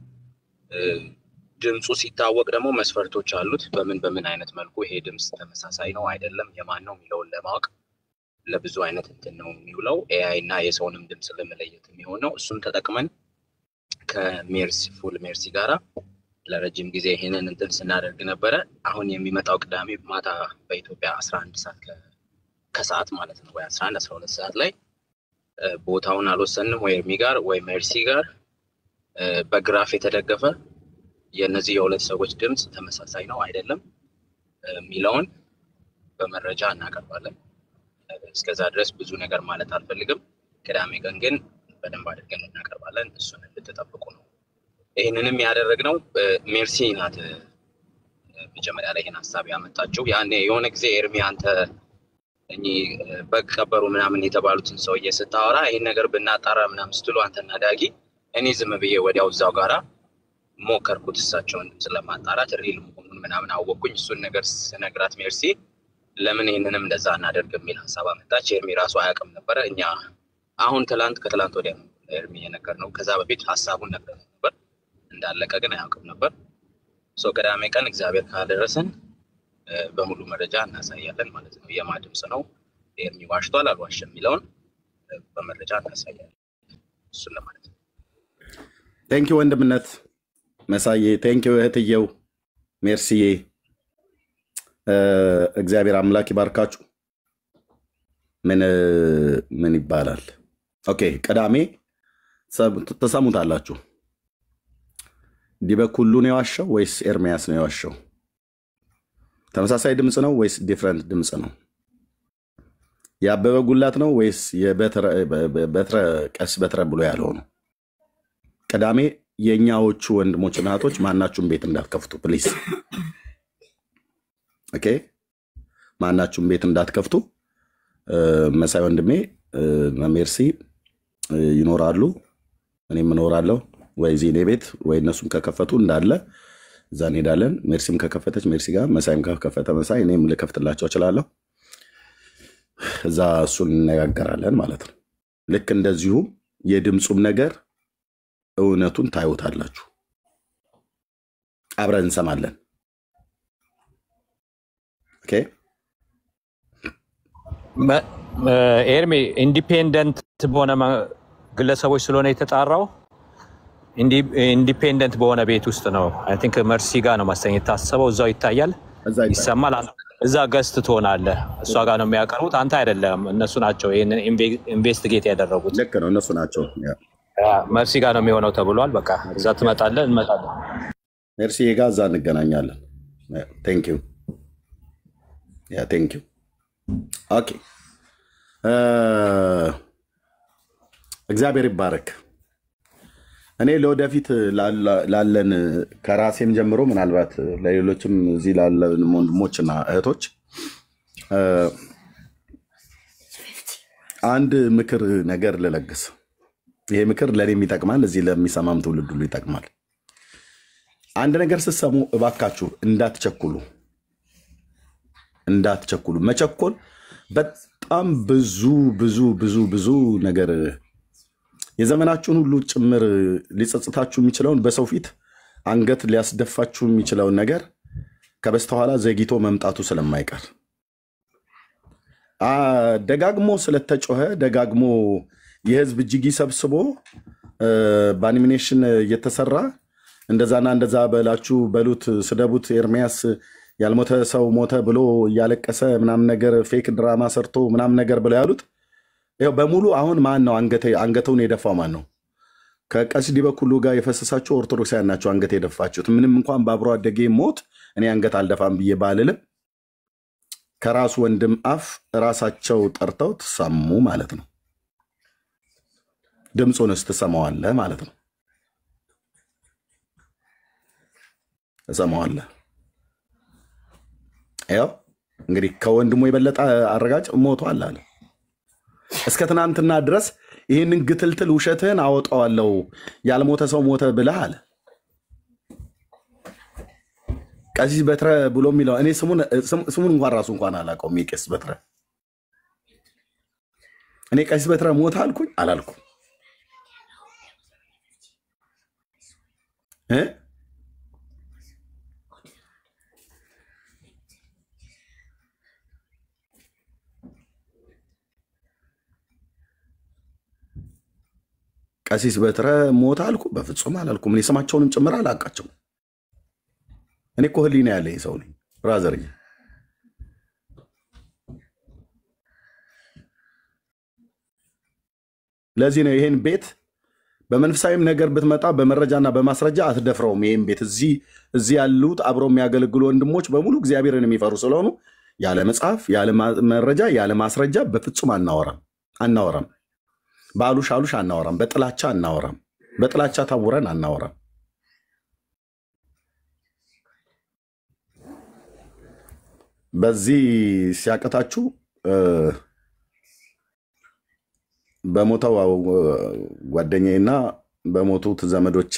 ድምጹ ሲታወቅ ደግሞ መስፈርቶች አሉት። በምን አይነት መልኩ ይሄ ድምጽ ተመሳሳይ ነው አይደለም የማን ነው የሚለውን ለማወቅ ለብዙ አይነት እንትን ነው የሚውለው። ኤአይ እና የሰውንም ድምጽ ለመለየት የሚሆነው እሱን ተጠቅመን ከሜርሲ ጋራ ለረጅም ጊዜ ይሄንን እንትን ስናደርግ ነበረ። አሁን የሚመጣው ቅዳሜ ማታ በኢትዮጵያ 11 ሰዓት ከሰዓት ማለት ነው ወይ 11-12 ሰዓት ላይ ቦታውን አልወሰንም ወይ ኤርሚ ጋር ወይ ሜርሲ ጋር በግራፍ የተደገፈ የነዚህ የሁለት ሰዎች ድምጽ ተመሳሳይ ነው አይደለም የሚለውን በመረጃ እናቀርባለን። እስከዛ ድረስ ብዙ ነገር ማለት አልፈልግም። ቅዳሜ ቀን ግን በደንብ አድርገን እናቀርባለን። እሱን እንድትጠብቁ ነው። ይሄንንም ያደረግነው ሜርሲ ናት መጀመሪያ ላይ ይሄን ሐሳብ ያመጣችው። ያኔ የሆነ ጊዜ ኤርሚ አንተ በግ ቀበሩ ምናምን የተባሉትን ሰውዬ ስታወራ ይሄን ነገር ብናጣራ ምናምን ስትሉ አንተና ዳጊ እኔ ዝም ብዬ ወዲያው እዛው ጋራ ሞከርኩት እሳቸውን ስለማጣራት ሪል መሆኑን ምናምን አወቅኩኝ። እሱን ነገር ስነግራት ሜርሲ ለምን ይሄንንም እንደዛ እናደርግ የሚል ሐሳብ አመጣች። ኤርሚ ራሱ አያውቅም ነበር። እኛ አሁን ከትላንት ወዲያ ነው ኤርሚ የነገርነው። ከዛ በፊት ሐሳቡን ነግረን ነበር እንዳለቀ ግን አያውቅም ነበር። ቅዳሜ ቀን እግዚአብሔር ካደረሰን በሙሉ መረጃ እናሳያለን ማለት ነው። የማ ድምጽ ነው ኤርሚ ዋሽቷል አልዋሸም የሚለውን በመረጃ እናሳያለን። እሱን ለማለት ነው። ቴንክ ዩ ወንድምነት መሳዬ፣ ቴንክ ዩ እህትየው ሜርሲዬ። እግዚአብሔር አምላክ ይባርካችሁ። ምን ይባላል? ኦኬ ቅዳሜ ተሰሙታላችሁ። ዲበኩሉ ነው የዋሸው ወይስ ኤርሚያስ ነው የዋሸው? ተመሳሳይ ድምጽ ነው ወይስ ዲፍረንት ድምጽ ነው? የአበበ ጉላት ነው ወይስ የበትረ ቀስ በትረ ብሎ ያለው ነው? ቅዳሜ የኛዎቹ ወንድሞች እናቶች ማናችሁም ቤት እንዳትከፍቱ ፕሊዝ። ኦኬ ማናችሁም ቤት እንዳትከፍቱ። መሳይ ወንድሜ ሜርሲ ይኖራሉ፣ እኔም እኖራለሁ። ወይ እዚህ እኔ ቤት ወይ እነሱም ከከፈቱ እንዳለ እዛ እንሄዳለን። ሜርሲም ከከፈተች ሜርሲ ጋር፣ መሳይም ከከፈተ መሳይ፣ እኔም ልከፍትላቸው እችላለሁ። እዛ እሱን እንነጋገራለን ማለት ነው። ልክ እንደዚሁም የድምፁም ነገር እውነቱን ታዩታላችሁ፣ አብረን እንሰማለን። ኦኬ ኤርሚ ኢንዲፔንደንት በሆነ ግለሰቦች ስለሆነ የተጣራው ኢንዲፔንደንት በሆነ ቤት ውስጥ ነው። አይ ቲንክ መርሲ ጋር ነው ማስተኛት የታሰበው። እዛው ይታያል፣ ይሰማል። እዛ ገስት ትሆናለህ። እሷ ጋር ነው የሚያቀርቡት፣ አንተ አይደለም። እነሱ ናቸው ይሄንን ኢንቨስቲጌት ያደረጉት። ልክ ነው፣ እነሱ ናቸው። መርሲ ጋር ነው የሚሆነው ተብሏል። በቃ እዛ ትመጣለህ፣ እንመጣለን። መርሲ ጋር እዛ እንገናኛለን። ቴንክ ዩ ቴንክ ዩ። ኦኬ እግዚአብሔር ይባረክ። እኔ ለወደፊት ላለን ከራሴም ጀምሮ ምናልባት ለሌሎችም እዚህ ላለን ወንድሞችና እህቶች አንድ ምክር ነገር ልለግስ። ይሄ ምክር ለእኔም ይጠቅማል፣ እዚህ ለሚሰማም ትውልድ ሁሉ ይጠቅማል። አንድ ነገር ስትሰሙ እባካችሁ እንዳትቸኩሉ። መቸኮል በጣም ብዙ ነገር የዘመናችሁን ሁሉ ጭምር ሊጸጽታችሁ የሚችለውን በሰው ፊት አንገት ሊያስደፋችሁ የሚችለውን ነገር ከበስተኋላ ዘግይቶ መምጣቱ ስለማይቀር ደጋግሞ ስለተጮኸ ደጋግሞ የህዝብ እጅግ ሰብስቦ በአኒሜሽን እየተሰራ እንደዛና እንደዛ በላችሁ በሉት ስደቡት ኤርሚያስ ያልሞተ ሰው ሞተ ብሎ እያለቀሰ ምናምን ነገር ፌክ ድራማ ሰርቶ ምናምን ነገር ብለው ያሉት ይኸው በሙሉ አሁን ማን ነው አንገተውን የደፋው? ማን ነው? ከቀሲስ ዲበኩሉ ጋር የፈሰሳችሁ ኦርቶዶክሳውያን ናቸው አንገት የደፋችሁት። ምንም እንኳን በአብሮ አደጌ ሞት እኔ አንገት አልደፋም ብዬ ባልልም ከራሱ ወንድም አፍ ራሳቸው ጠርተው ትሰሙ ማለት ነው። ድምፁንስ ትሰማዋለህ ማለት ነው። ትሰማዋለህ። ያው እንግዲህ ከወንድሙ የበለጠ አረጋጭ ሞቷል አለ። እስከ ትናንትና ድረስ ይህንን ግትልትል ውሸትህን አወጣዋለሁ ያልሞተ ሰው ሞተ ብለህ አለ። ቀሲስ በትረ ብሎ የሚለው እኔ ስሙን እንኳን ራሱ እንኳን አላውቀውም። የቄስ በትረ እኔ ቀሲስ በትረ ሞተ አልኩኝ አላልኩም? ቀሲስ በትረ ሞተ አልኩ? በፍጹም አላልኩም። እኔ ስማቸውንም ጭምር አላውቃቸውም። እኔ እኮ ህሊና ያለኝ ሰው ነኝ ብራዘርዬ። ለዚህ ነው ይሄን ቤት በመንፈሳዊም ነገር ብትመጣ በመረጃና በማስረጃ አትደፍረውም። ይሄን ቤት እዚህ ያሉት አብረው የሚያገለግሉ ወንድሞች በሙሉ እግዚአብሔርን የሚፈሩ ስለሆኑ ያለ መጽሐፍ፣ ያለ መረጃ፣ ያለ ማስረጃ በፍጹም አናወራም። በአሉሽ አሉሽ አናወራም። በጥላቻ አናወራም። በጥላቻ ታውረን አናወራም። በዚህ ሲያቀታችሁ በሞተው ጓደኛዬና በሞቱት ዘመዶቼ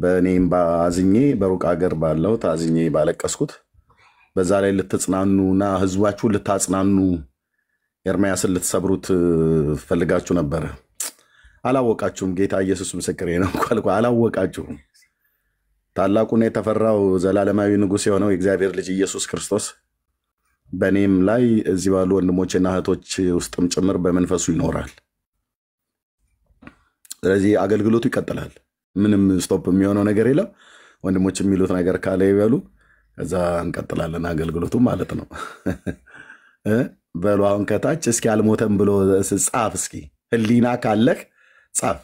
በእኔም አዝኜ በሩቅ ሀገር ባለው አዝኜ ባለቀስኩት በዛ ላይ ልትጽናኑና ህዝባችሁ ልታጽናኑ ኤርሚያስን ልትሰብሩት ፈልጋችሁ ነበረ። አላወቃችሁም። ጌታ ኢየሱስ ምስክሬ ነው። አላወቃችሁም። ታላቁና የተፈራው ዘላለማዊ ንጉሥ የሆነው የእግዚአብሔር ልጅ ኢየሱስ ክርስቶስ በእኔም ላይ እዚህ ባሉ ወንድሞችና እህቶች ውስጥም ጭምር በመንፈሱ ይኖራል። ስለዚህ አገልግሎቱ ይቀጥላል። ምንም ስቶፕ የሚሆነው ነገር የለም። ወንድሞች የሚሉት ነገር ካለ ይበሉ፣ ከዛ እንቀጥላለን አገልግሎቱ ማለት ነው። በሉ አሁን ከታች እስኪ አልሞተም ብሎ ጻፍ። እስኪ ህሊና ካለህ ጻፍ።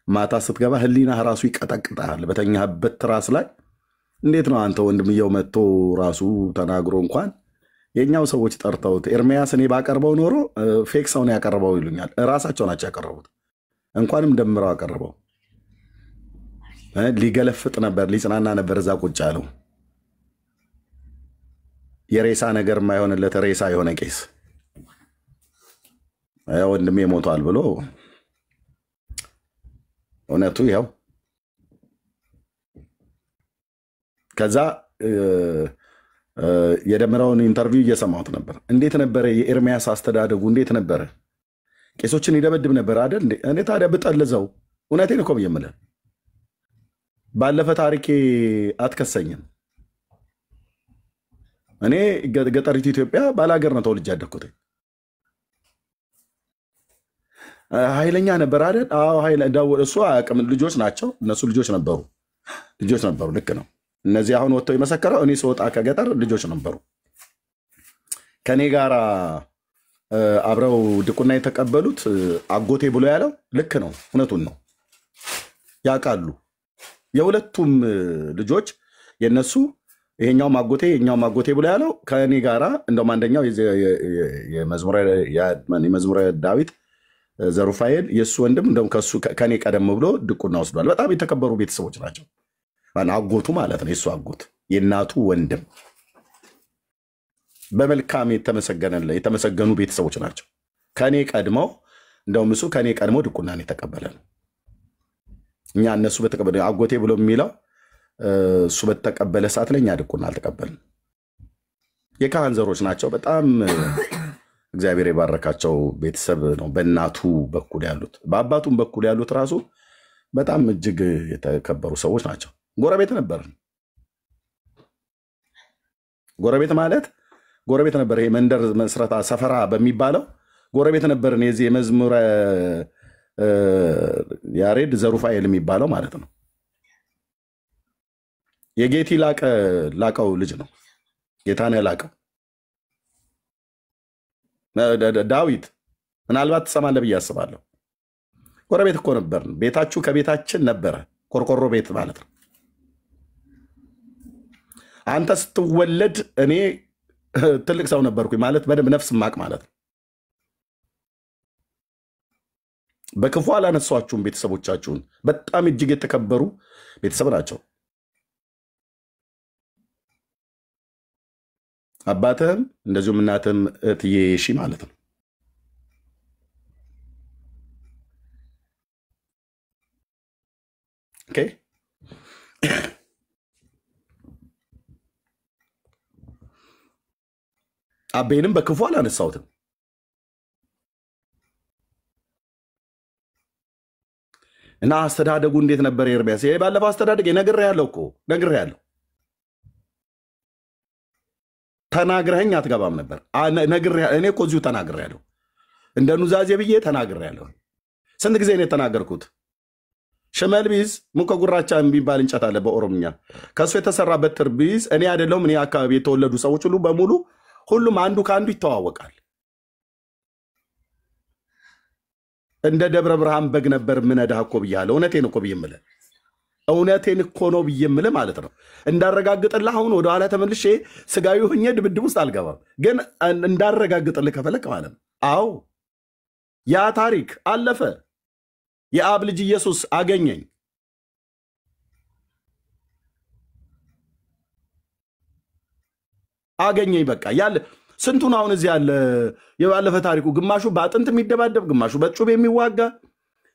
ማታ ስትገባ ህሊና ራሱ ይቀጠቅጣል። በተኛህበት ትራስ ላይ እንዴት ነው አንተ ወንድምየው መጥቶ ራሱ ተናግሮ እንኳን የኛው ሰዎች ጠርተውት ኤርሚያስ እኔ ባቀርበው ኖሮ ፌክ ሰው ነው ያቀርበው ይሉኛል። ራሳቸው ናቸው ያቀረቡት። እንኳንም ደምረው አቀርበው ሊገለፍጥ ነበር፣ ሊጽናና ነበር እዛ ቁጭ ያለው። የሬሳ ነገር የማይሆንለት ሬሳ የሆነ ቄስ ወንድሜ ሞቷል ብሎ እውነቱ ይኸው ከዛ የደመራውን ኢንተርቪው እየሰማሁት ነበር። እንዴት ነበረ የኤርሚያስ አስተዳደጉ? እንዴት ነበረ? ቄሶችን ይደበድብ ነበር አይደል? እኔ ታዲያ ብጠልዘው እውነቴን እኮ ብዬ የምልህ ባለፈ ታሪኬ አትከሰኝም። እኔ ገጠሪቱ ኢትዮጵያ ባላገር ነው ተወልጄ ያደግኩት። ኃይለኛ ነበር አይደል? አዎ እሱ አያውቅም። ልጆች ናቸው እነሱ ልጆች ነበሩ። ልክ ነው። እነዚህ አሁን ወጥተው የመሰከረው እኔ ስወጣ ከገጠር ልጆች ነበሩ ከኔ ጋር አብረው ድቁና የተቀበሉት አጎቴ ብሎ ያለው ልክ ነው። እውነቱን ነው። ያውቃሉ። የሁለቱም ልጆች የነሱ ይሄኛው ማጎቴ ብሎ ያለው ከኔ ጋራ እንደውም አንደኛው የመዝሙረ ዳዊት ዘሩፋኤል የሱ ወንድም እንደውም ከኔ ቀደም ብሎ ድቁና ወስዷል። በጣም የተከበሩ ቤተሰቦች ናቸው። አጎቱ ማለት ነው። የሱ አጎት የእናቱ ወንድም በመልካም የተመሰገኑ ቤተሰቦች ናቸው። ከኔ ቀድመው እንደውም እሱ ከኔ ቀድመው ድቁናን የተቀበለ ነው። እኛ እነሱ በተቀበለ አጎቴ ብሎ የሚለው እሱ በተቀበለ ሰዓት ላይ እኛ ድቁና አልተቀበልንም። የካህን ዘሮች ናቸው። በጣም እግዚአብሔር የባረካቸው ቤተሰብ ነው። በእናቱ በኩል ያሉት በአባቱም በኩል ያሉት ራሱ በጣም እጅግ የተከበሩ ሰዎች ናቸው። ጎረቤት ነበር። ጎረቤት ነበር። ይሄ መንደር መስረታ ሰፈራ በሚባለው ጎረቤት ነበር። የዚህ የመዝሙረ ያሬድ ዘሩፋኤል የሚባለው ማለት ነው። የጌቲ ላቀው ልጅ ነው። ጌታነህ ላቀው ዳዊት ምናልባት ትሰማለህ ብዬ አስባለሁ። ጎረቤት እኮ ነበር። ቤታችሁ ከቤታችን ነበረ። ቆርቆሮ ቤት ማለት ነው። አንተ ስትወለድ እኔ ትልቅ ሰው ነበርኩኝ ማለት በደንብ ነፍስ ማቅ ማለት ነው። በክፉ አላነሷችሁም። ቤተሰቦቻችሁን በጣም እጅግ የተከበሩ ቤተሰብ ናቸው። አባትህም እንደዚሁም እናትህም እትዬ ሺ ማለት ነው። ኦኬ አቤንም በክፉ አላነሳሁትም። እና አስተዳደጉ እንዴት ነበር ኤርሚያስ? ባለፈው አስተዳደግ ነግሬሃለሁ። ተናግረኸኝ አትገባም ነበር። እኔ እኮ እዚሁ ተናግሬያለሁ። እንደ ኑዛዜ ብዬ ተናግሬያለሁ። ስንት ጊዜ ነው የተናገርኩት? ሽመል ቢይዝ ሙከ ጉራቻ የሚባል እንጨት አለ በኦሮምኛ። ከእሱ የተሰራ በትር ቢይዝ እኔ አይደለሁም እኔ አካባቢ የተወለዱ ሰዎች ሁሉ በሙሉ ሁሉም አንዱ ከአንዱ ይተዋወቃል። እንደ ደብረ ብርሃን በግ ነበር ምነዳህ እኮ ብያለሁ። እውነቴን እኮ ብዬ የምልህ እውነቴን እኮ ነው ብዬ የምልህ ማለት ነው። እንዳረጋግጥልህ አሁን ወደኋላ ተመልሼ ስጋዊ ሆኜ ድብድብ ውስጥ አልገባም። ግን እንዳረጋግጥልህ ከፈለክ ማለት ነው። አዎ ያ ታሪክ አለፈ። የአብ ልጅ ኢየሱስ አገኘኝ። በቃ ያለ ስንቱን አሁን እዚህ ያለ የባለፈ ታሪኩ ግማሹ በአጥንት የሚደባደብ ግማሹ በጩቤ የሚዋጋ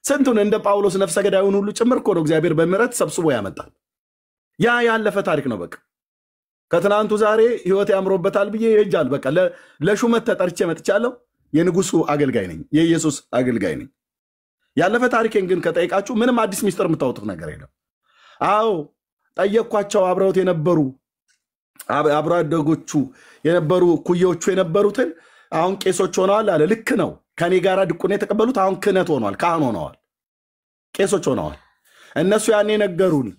ስንቱን እንደ ጳውሎስ ነፍሰ ገዳዩን ሁሉ ጭምር እኮ ነው እግዚአብሔር በምሕረት ሰብስቦ ያመጣል። ያ ያለፈ ታሪክ ነው። በቃ ከትናንቱ ዛሬ ህይወት ያምሮበታል ብዬ ይጃል። በቃ ለሹመት ተጠርቼ መጥቻለሁ። የንጉሱ አገልጋይ ነኝ። የኢየሱስ አገልጋይ ነኝ። ያለፈ ታሪኬን ግን ከጠይቃችሁ ምንም አዲስ ሚስጥር የምታወጡት ነገር የለም። አዎ ጠየቅኳቸው። አብረውት የነበሩ አብሮ አደጎቹ የነበሩ ኩዮቹ የነበሩትን አሁን ቄሶች ሆነዋል አለ። ልክ ነው። ከኔ ጋር ድቁና የተቀበሉት አሁን ክህነት ሆነዋል፣ ካህን ሆነዋል፣ ቄሶች ሆነዋል። እነሱ ያኔ ነገሩን።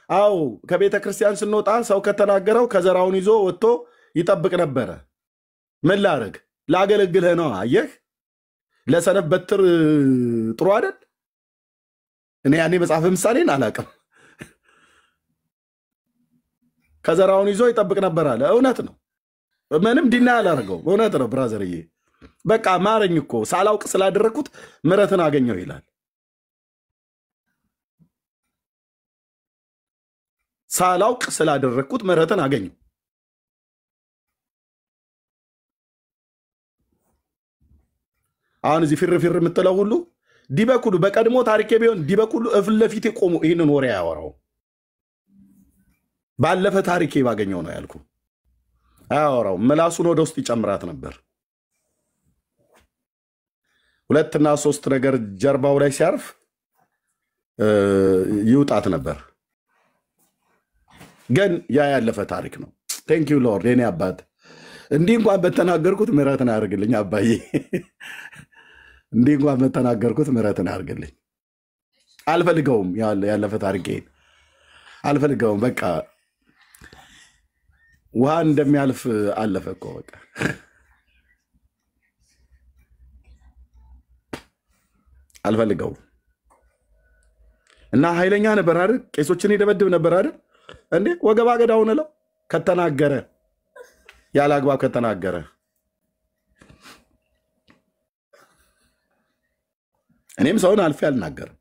አዎ ከቤተ ክርስቲያን ስንወጣ ሰው ከተናገረው ከዘራውን ይዞ ወጥቶ ይጠብቅ ነበረ። ምን ላረግ? ላገለግልህ ነው። አየህ፣ ለሰነፍ በትር ጥሩ አይደል? እኔ ያኔ መጽሐፍ ምሳሌን አላቅም። ከዘራውን ይዞ ይጠብቅ ነበር አለ። እውነት ነው። ምንም ዲና ያላደርገው እውነት ነው ብራዘርዬ። በቃ ማረኝ እኮ ሳላውቅ ስላደረግኩት ምሕረትን አገኘው ይላል። ሳላውቅ ስላደረግኩት ምሕረትን አገኘው። አሁን እዚህ ፍር የምትለው ሁሉ ዲበኩሉ በቀድሞ ታሪኬ ቢሆን ዲበኩሉ እፍል ለፊት ቆሞ ይህንን ወሬ ያወራው ባለፈ ታሪኬ ባገኘው ነው ያልኩ አያወራው ምላሱን ወደ ውስጥ ይጨምራት ነበር 2 እና 3 ነገር ጀርባው ላይ ሲያርፍ ይውጣት ነበር ግን ያ ያለፈ ታሪክ ነው ቴንክ ዩ ሎርድ የኔ አባት እንዲህ እንኳን በተናገርኩት ምሕረትን አድርግልኝ አባዬ እንዲህ እንኳን በተናገርኩት ምሕረትን አድርግልኝ አልፈልገውም ያለፈ ታሪኬ አልፈልገውም በቃ ውሃ እንደሚያልፍ አለፈ እኮ በቃ አልፈልገውም እና ኃይለኛ ነበር አይደል ቄሶችን ይደበድብ ነበር አይደል እንዴ ወገባ ገዳው ነው ከተናገረ ያላግባብ ከተናገረ እኔም ሰውን አልፌ አልናገርም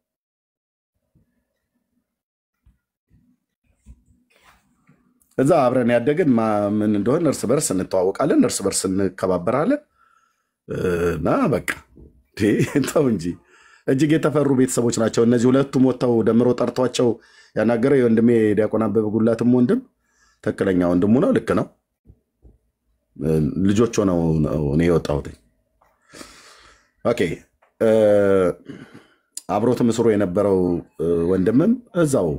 እዛ አብረን ያደግን ምን እንደሆነ እርስ በርስ እንተዋወቃለን እርስ በርስ እንከባበራለን እና በቃ ተው እንጂ እጅግ የተፈሩ ቤተሰቦች ናቸው እነዚህ ሁለቱም ወጣው ደምሮ ጠርቷቸው ያናገረ የወንድሜ ዲያቆን አበበ ጉላትም ወንድም ተከለኛ ወንድሙ ነው ልክ ነው ልጆች ሆነው ነው የወጣሁት ኦኬ አብሮት መስሮ የነበረው ወንድምም እዛው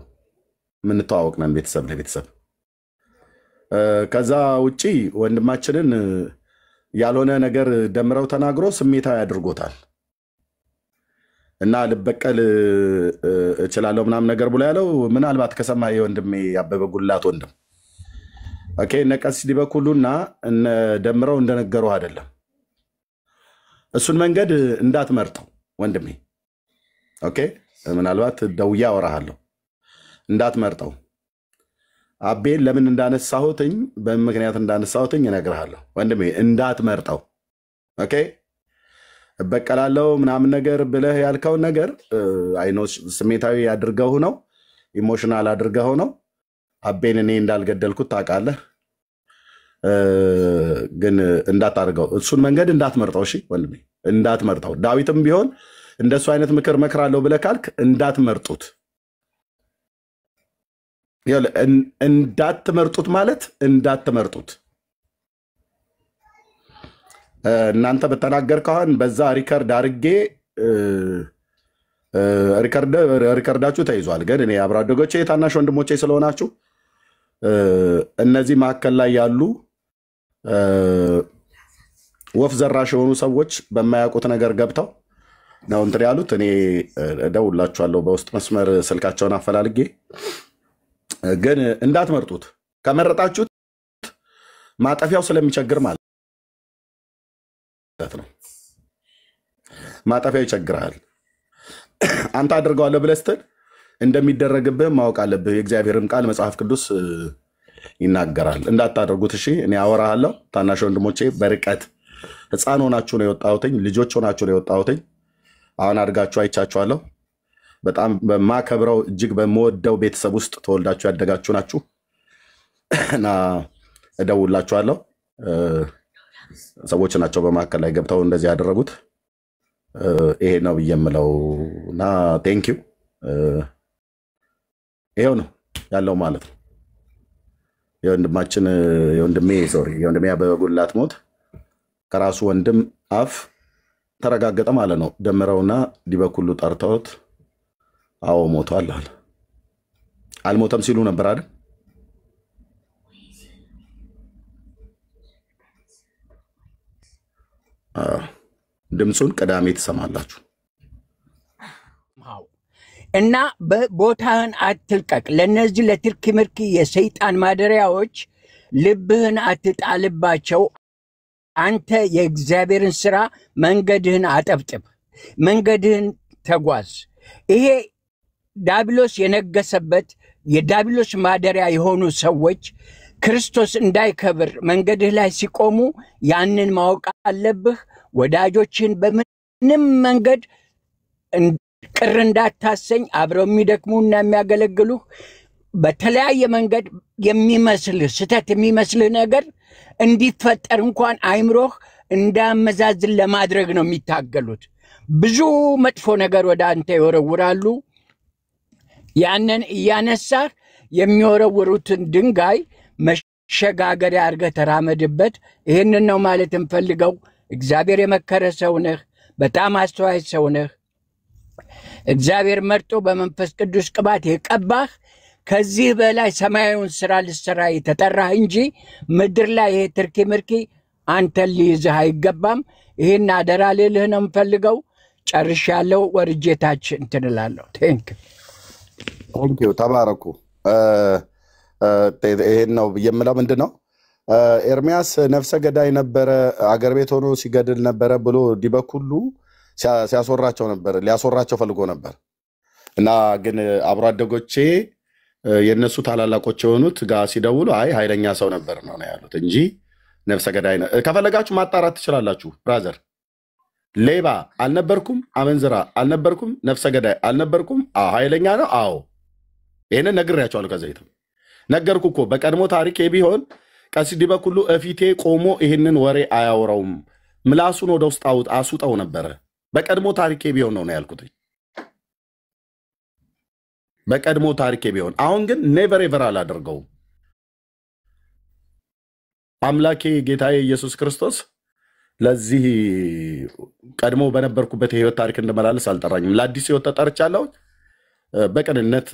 ምን ተዋወቅናን ቤተሰብ ለቤተሰብ ከዛ ውጪ ወንድማችንን ያልሆነ ነገር ደምረው ተናግሮ ስሜታዊ አድርጎታል እና ልበቀል እችላለሁ ምናም ነገር ብሎ ያለው ምናልባት ከሰማ የወንድሜ ያበበ ጉላት ወንድም ኦኬ ነቀስ ዲበኩሉና እነ ደምረው እንደነገሩ አይደለም እሱን መንገድ እንዳትመርጠው ወንድሜ ኦኬ ምናልባት ደውያ ወራሃለሁ እንዳትመርጠው አቤን ለምን እንዳነሳሁትኝ በምክንያት እንዳነሳሁትኝ እነግርሃለሁ ወንድሜ እንዳትመርጠው ኦኬ በቀላለው ምናምን ነገር ብለህ ያልከው ነገር አይኖ ስሜታዊ ያድርገው ነው ኢሞሽናል አድርገው ነው አቤን እኔ እንዳልገደልኩት ታውቃለህ ግን እንዳታርገው እሱን መንገድ እንዳትመርጠው እሺ ወንድሜ እንዳትመርጠው ዳዊትም ቢሆን እንደሱ አይነት ምክር መክራለሁ ብለህ ካልክ እንዳትመርጡት እንዳትመርጡት ማለት እንዳትመርጡት እናንተ በተናገርከውን በዛ ሪከርድ አርጌ ሪከርዳችሁ ተይዟል ግን እኔ አብራደጎቼ ታናሽ ወንድሞቼ ስለሆናችሁ እነዚህ ማከል ላይ ያሉ ወፍ ዘራሽ የሆኑ ሰዎች በማያውቁት ነገር ገብተው ነው እንትን ያሉት እኔ ደውላችኋለሁ በውስጥ መስመር ስልካቸውን አፈላልጌ ግን እንዳትመርጡት ከመረጣችሁት ማጠፊያው ስለሚቸግር ማለት ነው ማጠፊያው ይቸግራል አንተ አድርገዋለህ ብለህ ስትል እንደሚደረግብህ ማወቅ አለብህ የእግዚአብሔርም ቃል መጽሐፍ ቅዱስ ይናገራል እንዳታደርጉት እሺ እኔ አወራሃለሁ ታናሽ ወንድሞቼ በርቀት ህፃን ሆናችሁ ነው የወጣሁትኝ ልጆች ሆናችሁ ነው የወጣሁትኝ አሁን አድርጋችሁ አይቻችኋለሁ በጣም በማከብረው እጅግ በመወደው ቤተሰብ ውስጥ ተወልዳችሁ ያደጋችሁ ናችሁ እና እደውላችኋለሁ ሰዎች ናቸው በማከል ላይ ገብተው እንደዚህ ያደረጉት ይሄ ነው ብየምለውና ቴንክ ዩ ይሄው ነው ያለው ማለት ነው የወንድሜ አበበ ጉላት ሞት ከራሱ ወንድም አፍ ተረጋገጠ ማለት ነው ደምረውና ዲበኩሉ ጠርተውት አዎ ሞቷል አለ አልሞተም ሲሉ ነበር አይደል ድምጹን ቀዳሜ ተሰማላችሁ እና ቦታህን አትልቀቅ ለነዚህ ለትርክ ምርክ የሰይጣን ማደሪያዎች ልብህን አትጣልባቸው አንተ የእግዚአብሔርን ሥራ መንገድህን አጠብጥብ መንገድህን ተጓዝ ይሄ ዳቢሎስ የነገሰበት የዳቢሎስ ማደሪያ የሆኑ ሰዎች ክርስቶስ እንዳይከብር መንገድህ ላይ ሲቆሙ ያንን ማወቅ አለብህ ወዳጆችን በምንም መንገድ ቅር እንዳታሰኝ አብረው የሚደክሙና የሚያገለግሉ በተለያየ መንገድ የሚመስልህ ስተት የሚመስልህ ነገር እንዲፈጠር እንኳን አይምሮህ እንዳመዛዝን ለማድረግ ነው የሚታገሉት። ብዙ መጥፎ ነገር ወደ አንተ ይወረውራሉ። ያንን እያነሳህ የሚወረውሩትን ድንጋይ መሸጋገሪያ አድርገህ ተራመድበት። ይህንን ነው ማለት እንፈልገው። እግዚአብሔር የመከረ ሰው ነህ። በጣም አስተዋይ ሰው ነህ። እግዚአብሔር መርጦ በመንፈስ ቅዱስ ቅባት የቀባህ ከዚህ በላይ ሰማያዊውን ስራ ልትሰራ የተጠራህ እንጂ ምድር ላይ ይሄ ትርኪ ምርኪ አንተን ሊይዝህ አይገባም። ይህን አደራ ልልህ ነው የምፈልገው። ጨርሻለሁ። ወርጄታች እንትን እላለሁ። ቴንኪው ተባረኩ። ይሄን ነው የምለው። ምንድን ነው ኤርሚያስ ነፍሰ ገዳይ ነበረ፣ አገር ቤት ሆኖ ሲገድል ነበረ ብሎ ዲበኩሉ ሲያስወራቸው ነበር፣ ሊያስወራቸው ፈልጎ ነበር። እና ግን አብሮ አደጎቼ የነሱ ታላላቆች የሆኑት ጋር ሲደውሉ አይ ኃይለኛ ሰው ነበር ነው ያሉት እንጂ ነፍሰ ገዳይ ነው። ከፈለጋችሁ ማጣራት ትችላላችሁ ብራዘር። ሌባ አልነበርኩም፣ አመንዝራ አልነበርኩም፣ ነፍሰ ገዳይ አልነበርኩም። ኃይለኛ ነው። አዎ ይሄንን ነግሬያቸዋለሁ። ከዘይትም ነገርኩ እኮ በቀድሞ ታሪኬ ቢሆን ቀሲስ ዲበኩሉ እፊቴ ቆሞ ይሄንን ወሬ አያወራውም፣ ምላሱን ወደ ውስጥ አስውጠው ነበረ። በቀድሞ ታሪኬ ቢሆን ነው ያልኩት። በቀድሞ ታሪኬ ቢሆን። አሁን ግን ኔቨር ኤቨር አላደርገውም። አምላኬ ጌታዬ ኢየሱስ ክርስቶስ ለዚህ ቀድሞ በነበርኩበት የህይወት ታሪክ እንደመላለስ አልጠራኝም። ለአዲስ ህይወት ተጠርቻለሁ። በቅንነት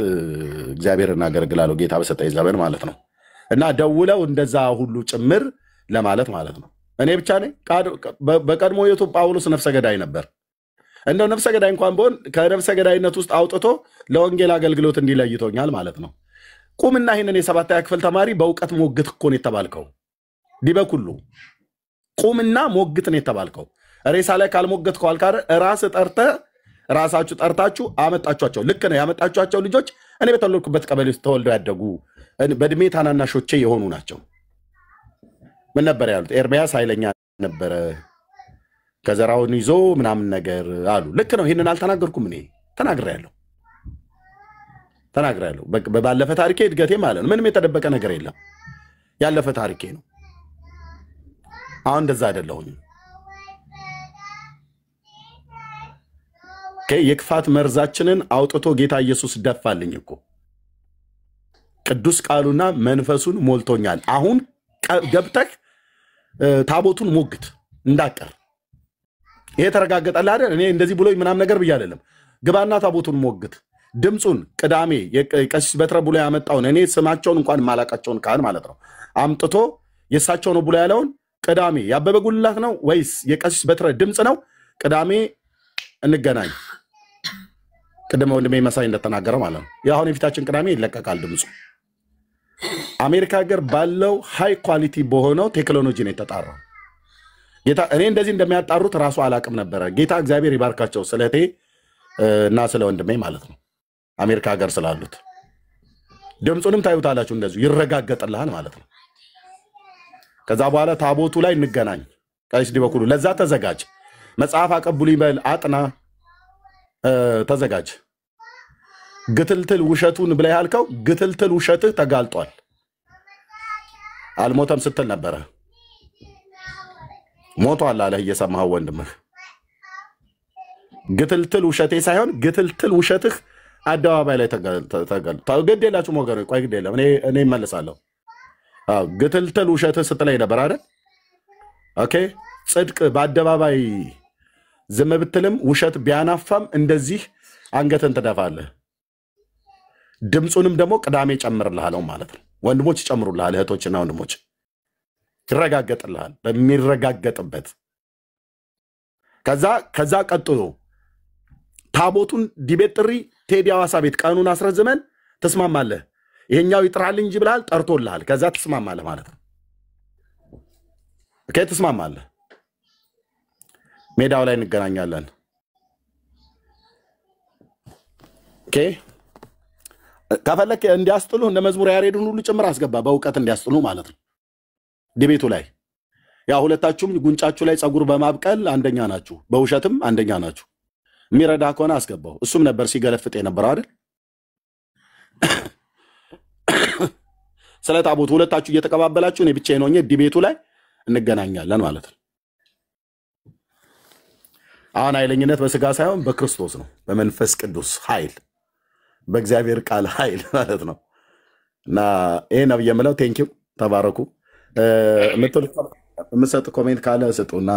እግዚአብሔርን አገለግላለሁ ጌታ በሰጠኝ ዘመን ማለት ነው። እና ደውለው እንደዛ ሁሉ ጭምር ለማለት ማለት ነው። እኔ ብቻ ነኝ። በቀድሞ ህይወቱ ጳውሎስ ነፍሰ ገዳይ ነበር። እንደው ነፍሰ ገዳይ እንኳን ቢሆን ከነፍሰ ገዳይነት ውስጥ አውጥቶ ለወንጌል አገልግሎት እንዲለይቶኛል ማለት ነው። ቁምና ይሄንን የሰባተኛ ክፍል ተማሪ በእውቀት ሞግት እኮ ነው የተባልከው። ዲበኩሉ ቁምና ሞግት ነው የተባልከው። ሬሳ ላይ ካልሞገትከው አልካረ ራሳችሁ ጠርታችሁ አመጣችኋቸው። ልክ ነው ያመጣችኋቸው ልጆች እኔ በተወለድኩበት ቀበሌ ውስጥ ተወልደው ያደጉ በእድሜ ታናናሾቼ የሆኑ ናቸው። ምን ነበር ያሉት? ኤርሚያስ ኃይለኛ ነበረ ከዘራውን ይዞ ምናምን ነገር አሉ። ልክ ነው። ይሄንን አልተናገርኩም እኔ ተናግሬያለሁ። ባለፈ ታሪኬ እድገቴ ማለት ነው። ምንም የተደበቀ ነገር የለም። ያለፈ ታሪኬ ነው። አሁን እንደዛ አይደለሁኝ። የክፋት መርዛችንን አውጥቶ ጌታ ኢየሱስ ደፋልኝ እኮ። ቅዱስ ቃሉና መንፈሱን ሞልቶኛል። አሁን ገብተህ ታቦቱን ሞግት እንዳቀር። ይሄ ተረጋገጠልህ አይደል? እኔ እንደዚህ ብሎኝ ምናምን ነገር ብዬ አይደለም። ግባና ታቦቱን ሞግት። ድምፁን ቅዳሜ የቀሲስ በትረ ብሎ ያመጣውን እኔ ስማቸውን እንኳን ማላቃቸውን ካህን ማለት ነው አምጥቶ የእሳቸው ነው ብሎ ያለውን ቅዳሜ ያበበ ጉልላት ነው ወይስ የቀሲስ በትረ ድምፅ ነው? ቅዳሜ እንገናኝ። ቅድመ ወንድሜ መሳይ እንደተናገረው ማለት ነው። የአሁን የፊታችን ቅዳሜ ይለቀቃል ድምፁ። አሜሪካ ሀገር ባለው ሃይ ኳሊቲ በሆነው ቴክኖሎጂ ነው የተጣራው። እኔ እንደዚህ እንደሚያጣሩት ራሱ አላቅም ነበረ። ጌታ እግዚአብሔር ይባርካቸው ስለቴ እና ስለ ወንድሜ ማለት ነው። አሜሪካ ሀገር ስላሉት ድምፁንም ታዩታላችሁ። እንደዚሁ ይረጋገጥልሃል ማለት ነው። ከዛ በኋላ ታቦቱ ላይ እንገናኝ። ቀሲስ ዲበኩሉ ለዛ ተዘጋጅ። መጽሐፍ አቀብሉ ይበል አጥና ተዘጋጅ። ግትልትል ውሸቱን ብለህ ያልከው ግትልትል ውሸትህ ተጋልጧል። አልሞተም ስትል ነበረ። ሞቷል አለህ እየሰማኸው ወንድምህ። ግትልትል ውሸቴ ሳይሆን ግትልትል ውሸትህ አደባባይ ላይ ግድ የላችሁም ወገኖች። ቆይ ግድ የለም እኔ እመልሳለሁ። ግትልትል ውሸትህ ስትለኝ ነበር አይደል? ኦኬ ጽድቅ በአደባባይ ዝም ብትልም ውሸት ቢያናፋም እንደዚህ አንገትን ትደፋለህ። ድምፁንም ደግሞ ቅዳሜ ጨምርልሃለው ማለት ነው። ወንድሞች ጨምሩልሃል፣ እህቶችና ወንድሞች ይረጋገጥልሃል በሚረጋገጥበት። ከዛ ቀጥሎ ታቦቱን ዲቤት ጥሪ ቴዲ አዋሳ ቤት ቀኑን አስረዝመን ትስማማለህ። ይሄኛው ይጥራል እንጂ ብለሃል፣ ጠርቶልሃል። ከዛ ትስማማለህ ማለት ነው። ኦኬ ትስማማለህ። ሜዳው ላይ እንገናኛለን። ኦኬ ከፈለክ እንዲያስጥሉ እነ መዝሙር ያሬዱን ሁሉ ጭምር አስገባ፣ በእውቀት እንዲያስጥሉ ማለት ነው። ዲቤቱ ላይ ያ ሁለታችሁም ጉንጫችሁ ላይ ጸጉር በማብቀል አንደኛ ናችሁ፣ በውሸትም አንደኛ ናችሁ። የሚረዳ ከሆነ አስገባው። እሱም ነበር ሲገለፍጥ የነበረው አይደል? ስለ ታቦቱ ሁለታችሁ እየተቀባበላችሁ እኔ ብቻዬን ሆኜ ዲቤቱ ላይ እንገናኛለን ማለት ነው። አሁን ኃይለኝነት በስጋ ሳይሆን በክርስቶስ ነው፣ በመንፈስ ቅዱስ ኃይል፣ በእግዚአብሔር ቃል ኃይል ማለት ነው። እና ይሄ ነው የምለው። ቴንኪው ተባረኩ። የምትሰጥ ኮሜንት ካለ ስጡና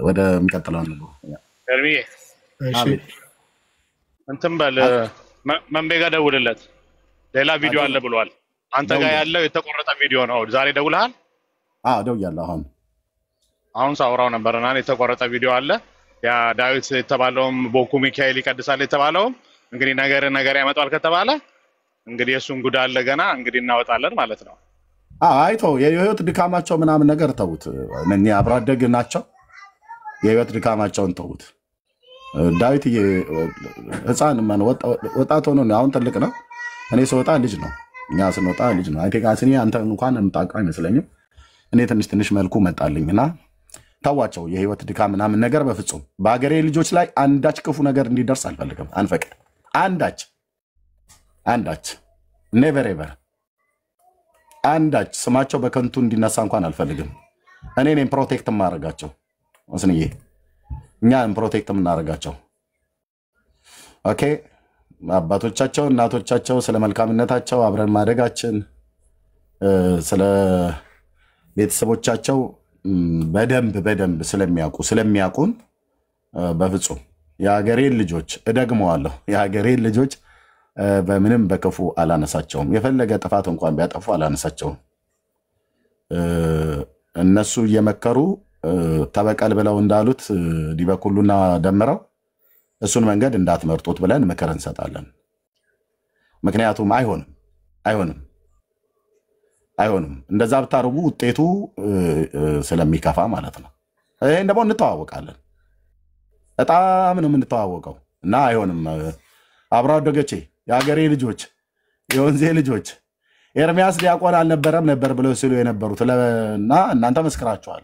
ወደሚቀጥለው ነው። ኤርሚዬ እንትን በል መንቤ ጋር ደውልለት፣ ሌላ ቪዲዮ አለ ብሏል። አንተ ጋር ያለው የተቆረጠ ቪዲዮ ነው። ዛሬ ደውልሃል? አዎ ደውያለሁ። አሁን ሳውራው ነበርና የተቆረጠ ቪዲዮ አለ። ያ ዳዊት የተባለውም ቦኩ ሚካኤል ይቀድሳል የተባለውም እንግዲህ ነገር ያመጣል ከተባለ እንግዲህ እሱን ጉዳ አለ ገና እንግዲህ እናወጣለን ማለት ነው። አይቶ የህይወት ድካማቸው ምናምን ነገር ተውት። እኔ አብሮ አደግ ናቸው። የህይወት ድካማቸውን ተውት። ዳዊት ህፃን ወጣት ሆኖ ነው። አሁን ትልቅ ነው። እኔ ስወጣ ልጅ ነው። እኛ ስንወጣ ልጅ ነው። አይቴጋስኒ አንተ እንኳን የምታውቀው አይመስለኝም። እኔ ትንሽ መልኩ መጣልኝና ተዋቸው። የህይወት ድካም ምናምን ነገር በፍጹም በአገሬ ልጆች ላይ አንዳች ክፉ ነገር እንዲደርስ አልፈልግም። አንፈቅድ። አንዳች ኔቨር ኤቨር አንዳች ስማቸው በከንቱ እንዲነሳ እንኳን አልፈልግም። እኔ ነኝ ፕሮቴክት ማረጋቸው። ወስንዬ እኛን ፕሮቴክት የምናደርጋቸው። ኦኬ አባቶቻቸው እናቶቻቸው ስለ መልካምነታቸው አብረን ማደጋችን ስለ ቤተሰቦቻቸው በደንብ ስለሚያውቁን በፍጹም የሀገሬን ልጆች እደግመዋለሁ፣ የሀገሬን ልጆች በምንም በክፉ አላነሳቸውም። የፈለገ ጥፋት እንኳን ቢያጠፉ አላነሳቸውም። እነሱ እየመከሩ ተበቀል ብለው እንዳሉት ዲበኩሉና ደምረው እሱን መንገድ እንዳትመርጡት ብለን ምክር እንሰጣለን። ምክንያቱም አይሆንም እንደዛ ብታርጉ ውጤቱ ስለሚከፋ ማለት ነው። ይሄን ደግሞ እንተዋወቃለን፣ በጣም ነው የምንተዋወቀው እና አይሆንም። አብሮ አደጎቼ፣ የሀገሬ ልጆች፣ የወንዜ ልጆች ኤርሚያስ ዲያቆን አልነበረም ነበር ብለው ሲሉ የነበሩት እና እናንተ መስክራችኋል።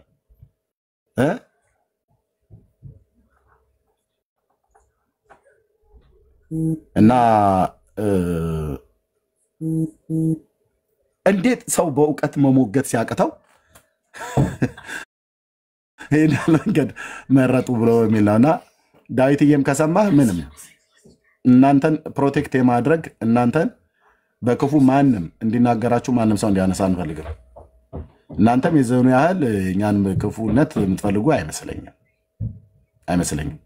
እና እንዴት ሰው በእውቀት መሞገት ሲያቅተው ይህን መንገድ መረጡ ብሎ የሚል ነው። እና ዳዊትዬም ከሰማህ ምንም እናንተን ፕሮቴክት የማድረግ እናንተን በክፉ ማንም እንዲናገራችሁ ማንም ሰው እንዲያነሳ አንፈልግም። እናንተም የዘኑ ያህል እኛን ክፉነት የምትፈልጉ አይመስለኝም።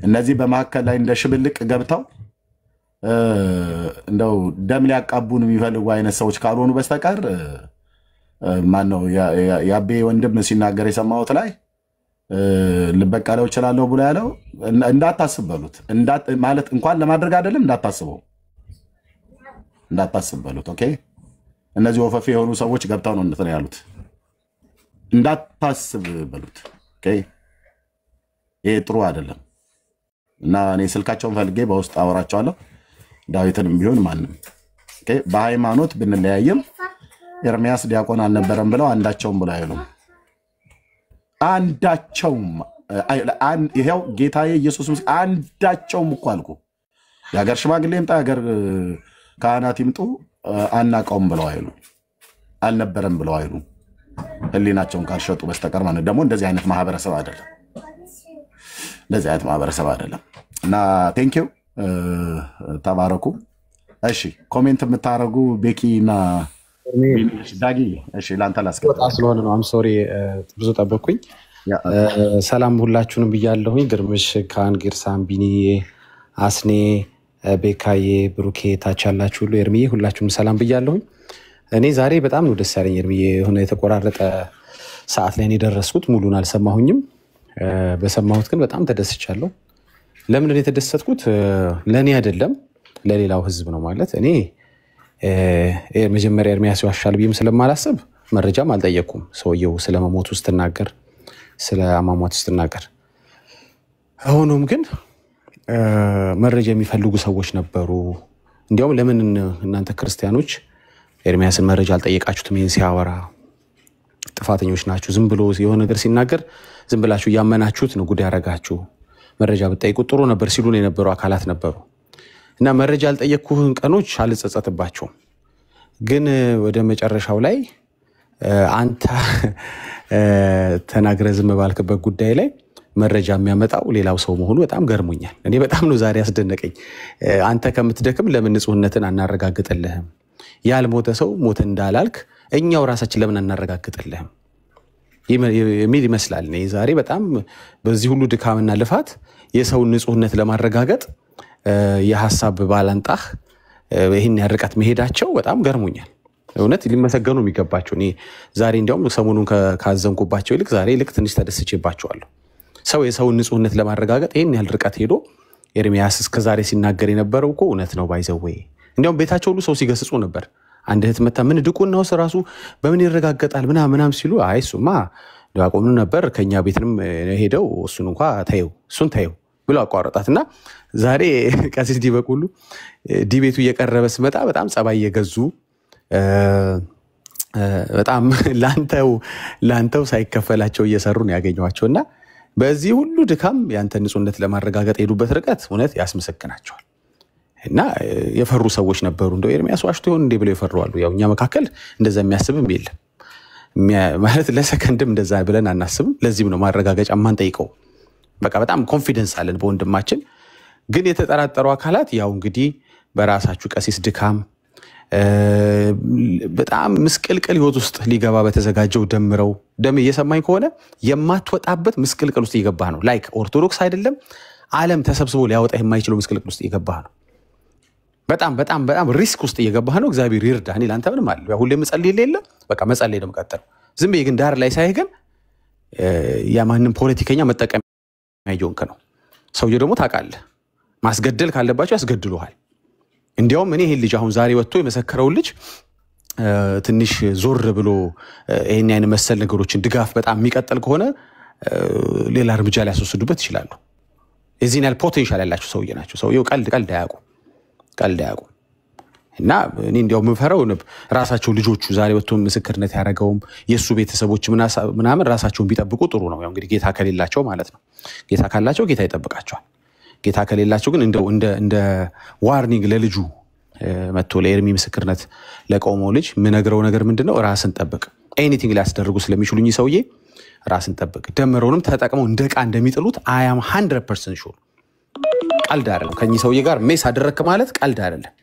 እነዚህ በመካከል ላይ እንደ ሽብልቅ ገብተው እንደው ደም ሊያቃቡን የሚፈልጉ አይነት ሰዎች ካልሆኑ በስተቀር ማነው ያቤ ወንድም ሲናገር የሰማሁት ላይ ልበቀለው እችላለሁ ብሎ ያለው እንዳታስብ በሉት። ማለት እንኳን ለማድረግ አይደለም እንዳታስብ በሉት። ኦኬ እነዚህ ወፈፌ የሆኑ ሰዎች ገብተው ነው እንትን ያሉት። እንዳታስብ በሉት። ኦኬ ይሄ ጥሩ አይደለም። እና እኔ ስልካቸውን ፈልጌ በውስጥ አወራቸዋለሁ። ዳዊትንም ቢሆን ማንም ኦኬ በሃይማኖት ብንለያየም ኤርሚያስ ዲያቆን አልነበረም ብለው አንዳቸውም ብለው አይሉም። ይሄው ጌታዬ ኢየሱስ አንዳቸውም እኮ አልኩ። የሀገር ሽማግሌ ይምጣ የሀገር ካህናት ይምጡ አናውቀውም ብለው አይሉ፣ አልነበረም ብለው አይሉ። ህሊናቸውን ካልሸጡ በስተቀር ማለት ደግሞ እንደዚህ አይነት ማህበረሰብ አይደለም። እና ቴንኪው ተባረኩ። እሺ ኮሜንት የምታረጉ ቤኪ እና ዳጊ፣ እሺ ላንተ ላስቀጥል ስለሆነ ነው። አም ሶሪ ብዙ ጠበቅኩኝ። ሰላም ሁላችሁንም ብያለሁኝ። ግርምሽ፣ ካን፣ ጊርሳም፣ ቢኒዬ፣ አስኔ፣ ቤካዬ፣ ብሩኬ ታች ያላችሁ ሁሉ ኤርሚዬ ሁላችሁንም ሰላም ብያለሁኝ። እኔ ዛሬ በጣም ነው ደስ ያለኝ ኤርሚዬ። የሆነ የተቆራረጠ ሰዓት ላይ የደረስኩት ሙሉን አልሰማሁኝም። በሰማሁት ግን በጣም ተደስቻለሁ። ለምን የተደሰትኩት ለእኔ አይደለም ለሌላው ህዝብ ነው። ማለት እኔ መጀመሪያ ኤርሚያስ ይዋሻል ብዬም ስለማላስብ መረጃም አልጠየኩም። ሰውየው ስለመሞቱ ስትናገር፣ ስለ አሟሟቱ ስትናገር፣ ሆኖም ግን መረጃ የሚፈልጉ ሰዎች ነበሩ። እንዲያውም ለምን እናንተ ክርስቲያኖች ኤርሚያስን መረጃ አልጠየቃችሁትም? ይህን ሲያወራ ጥፋተኞች ናችሁ። ዝም ብሎ የሆነ ነገር ሲናገር ዝም ብላችሁ እያመናችሁት ነው ጉድ ያደረጋችሁ። መረጃ ብትጠይቁት ጥሩ ነበር ሲሉን የነበሩ አካላት ነበሩ። እና መረጃ ያልጠየቅኩህን ቀኖች አልጸጸትባቸውም። ግን ወደ መጨረሻው ላይ አንተ ተናግረህ ዝም ባልክበት ጉዳይ ላይ መረጃ የሚያመጣው ሌላው ሰው መሆኑ በጣም ገርሞኛል። እኔ በጣም ነው ዛሬ ያስደነቀኝ። አንተ ከምትደክም ለምን ንጹህነትን አናረጋግጥልህም? ያልሞተ ሰው ሞተ እንዳላልክ እኛው ራሳችን ለምን አናረጋግጥልህም የሚል ይመስላል። እኔ ዛሬ በጣም በዚህ ሁሉ ድካምና ልፋት የሰውን ንጹህነት ለማረጋገጥ የሐሳብ ባላንጣህ ይህን ያርቀት መሄዳቸው በጣም ገርሞኛል። እውነት ሊመሰገኑ የሚገባቸው። እኔ ዛሬ እንዲያውም ሰሞኑን ካዘንኩባቸው ይልቅ ዛሬ ልክ ትንሽ ተደስቼባቸዋለሁ። ሰው የሰውን ንጹህነት ለማረጋገጥ ይህን ያህል ርቀት ሄዶ ኤርሚያስ እስከዛሬ ሲናገር የነበረው እኮ እውነት ነው። ባይዘወይ እንዲያውም ቤታቸው ሁሉ ሰው ሲገስጹ ነበር። አንድ እህት መታ ምን ድቁናው ራሱ በምን ይረጋገጣል ምናምን ሲሉ አይ እሱማ ዲያቆኑ ነበር ከኛ ቤትንም ሄደው እሱን እንኳን ታየው ብሎ አቋረጣትና ዛሬ ቀሲስ ዲበኩሉ ዲቤቱ እየቀረበ ስመጣ በጣም ጸባይ እየገዙ በጣም ላንተው ሳይከፈላቸው እየሰሩ ነው ያገኘዋቸውና በዚህ ሁሉ ድካም ያንተ ንጹህነት ለማረጋገጥ ሄዱበት ርቀት እውነት ያስመሰግናቸዋል። እና የፈሩ ሰዎች ነበሩ። እንደው ኤርሚያስ ዋሽቶ ይሆን እንዴ ብለው ይፈሩዋሉ። ያው እኛ መካከል እንደዛ የሚያስብም የለም ማለት ለሰከንድም እንደዛ ብለን አናስብም። ለዚህም ነው ማረጋገጫ ማን ጠይቀው። በቃ በጣም ኮንፊደንስ አለን በወንድማችን። ግን የተጠራጠሩ አካላት ያው እንግዲህ በራሳችሁ ቀሲስ ድካም በጣም ምስቅልቅል ህይወት ውስጥ ሊገባ በተዘጋጀው ደም እየሰማኝ ከሆነ የማትወጣበት ምስቅልቅል ውስጥ እየገባህ ነው። ላይክ ኦርቶዶክስ አይደለም ዓለም ተሰብስቦ ሊያወጣ የማይችለው ምስቅልቅል ውስጥ እየገባህ ነው። በጣም በጣም በጣም ሪስክ ውስጥ እየገባህ ነው። እግዚአብሔር ይርዳህ። እኔ ላንተ ምንም አለ ሁሌ መጸለይ የለ በቃ መጸለይ ነው መቀጠል። ዝም ብዬ ግን ዳር ላይ ሳይህ ግን ያማንም ፖለቲከኛ መጠቀም አይጆንከ ነው። ሰውየው ደግሞ ታውቃለህ ማስገደል ካለባቸው ያስገድሉሃል። እንዲያውም እኔ ይሄ ልጅ አሁን ዛሬ ወጥቶ የመሰከረው ልጅ ትንሽ ዞር ብሎ ይሄን አይነ መሰል ነገሮችን ድጋፍ በጣም የሚቀጥል ከሆነ ሌላ እርምጃ ላይ ያስወስዱበት ይችላሉ። እዚህን ያህል ፖቴንሻል ያላቸው ሰውዬ ናቸው። ሰውየው ቀልድ አያውቁም እና እኔ እንዲያውም የምፈራው ራሳቸው ልጆቹ ዛሬ ወጥቶ ምስክርነት ያደረገውም የሱ ቤተሰቦች ምናምን ራሳቸውን ቢጠብቁ ጥሩ ነው። ያው እንግዲህ ጌታ ከሌላቸው ማለት ነው። ጌታ ካላቸው ጌታ ይጠብቃቸዋል። ጌታ ከሌላቸው ግን እንደ ዋርኒንግ ለልጁ መጥቶ ለኤርሚ ምስክርነት ለቆመው ልጅ ምነግረው ነገር ምንድነው? ራስን ጠብቅ። ኤኒቲንግ ሊያስደርጉ ስለሚችሉኝ ሰውዬ ራስን ጠብቅ። ደመረውንም ተጠቅመው እንደቃ እንደሚጥሉት አይ አም 100% ሹር። ቀልድ አይደለም። ከኚህ ሰውዬ ጋር ሜስ አደረክ ማለት ቀልድ አይደለም።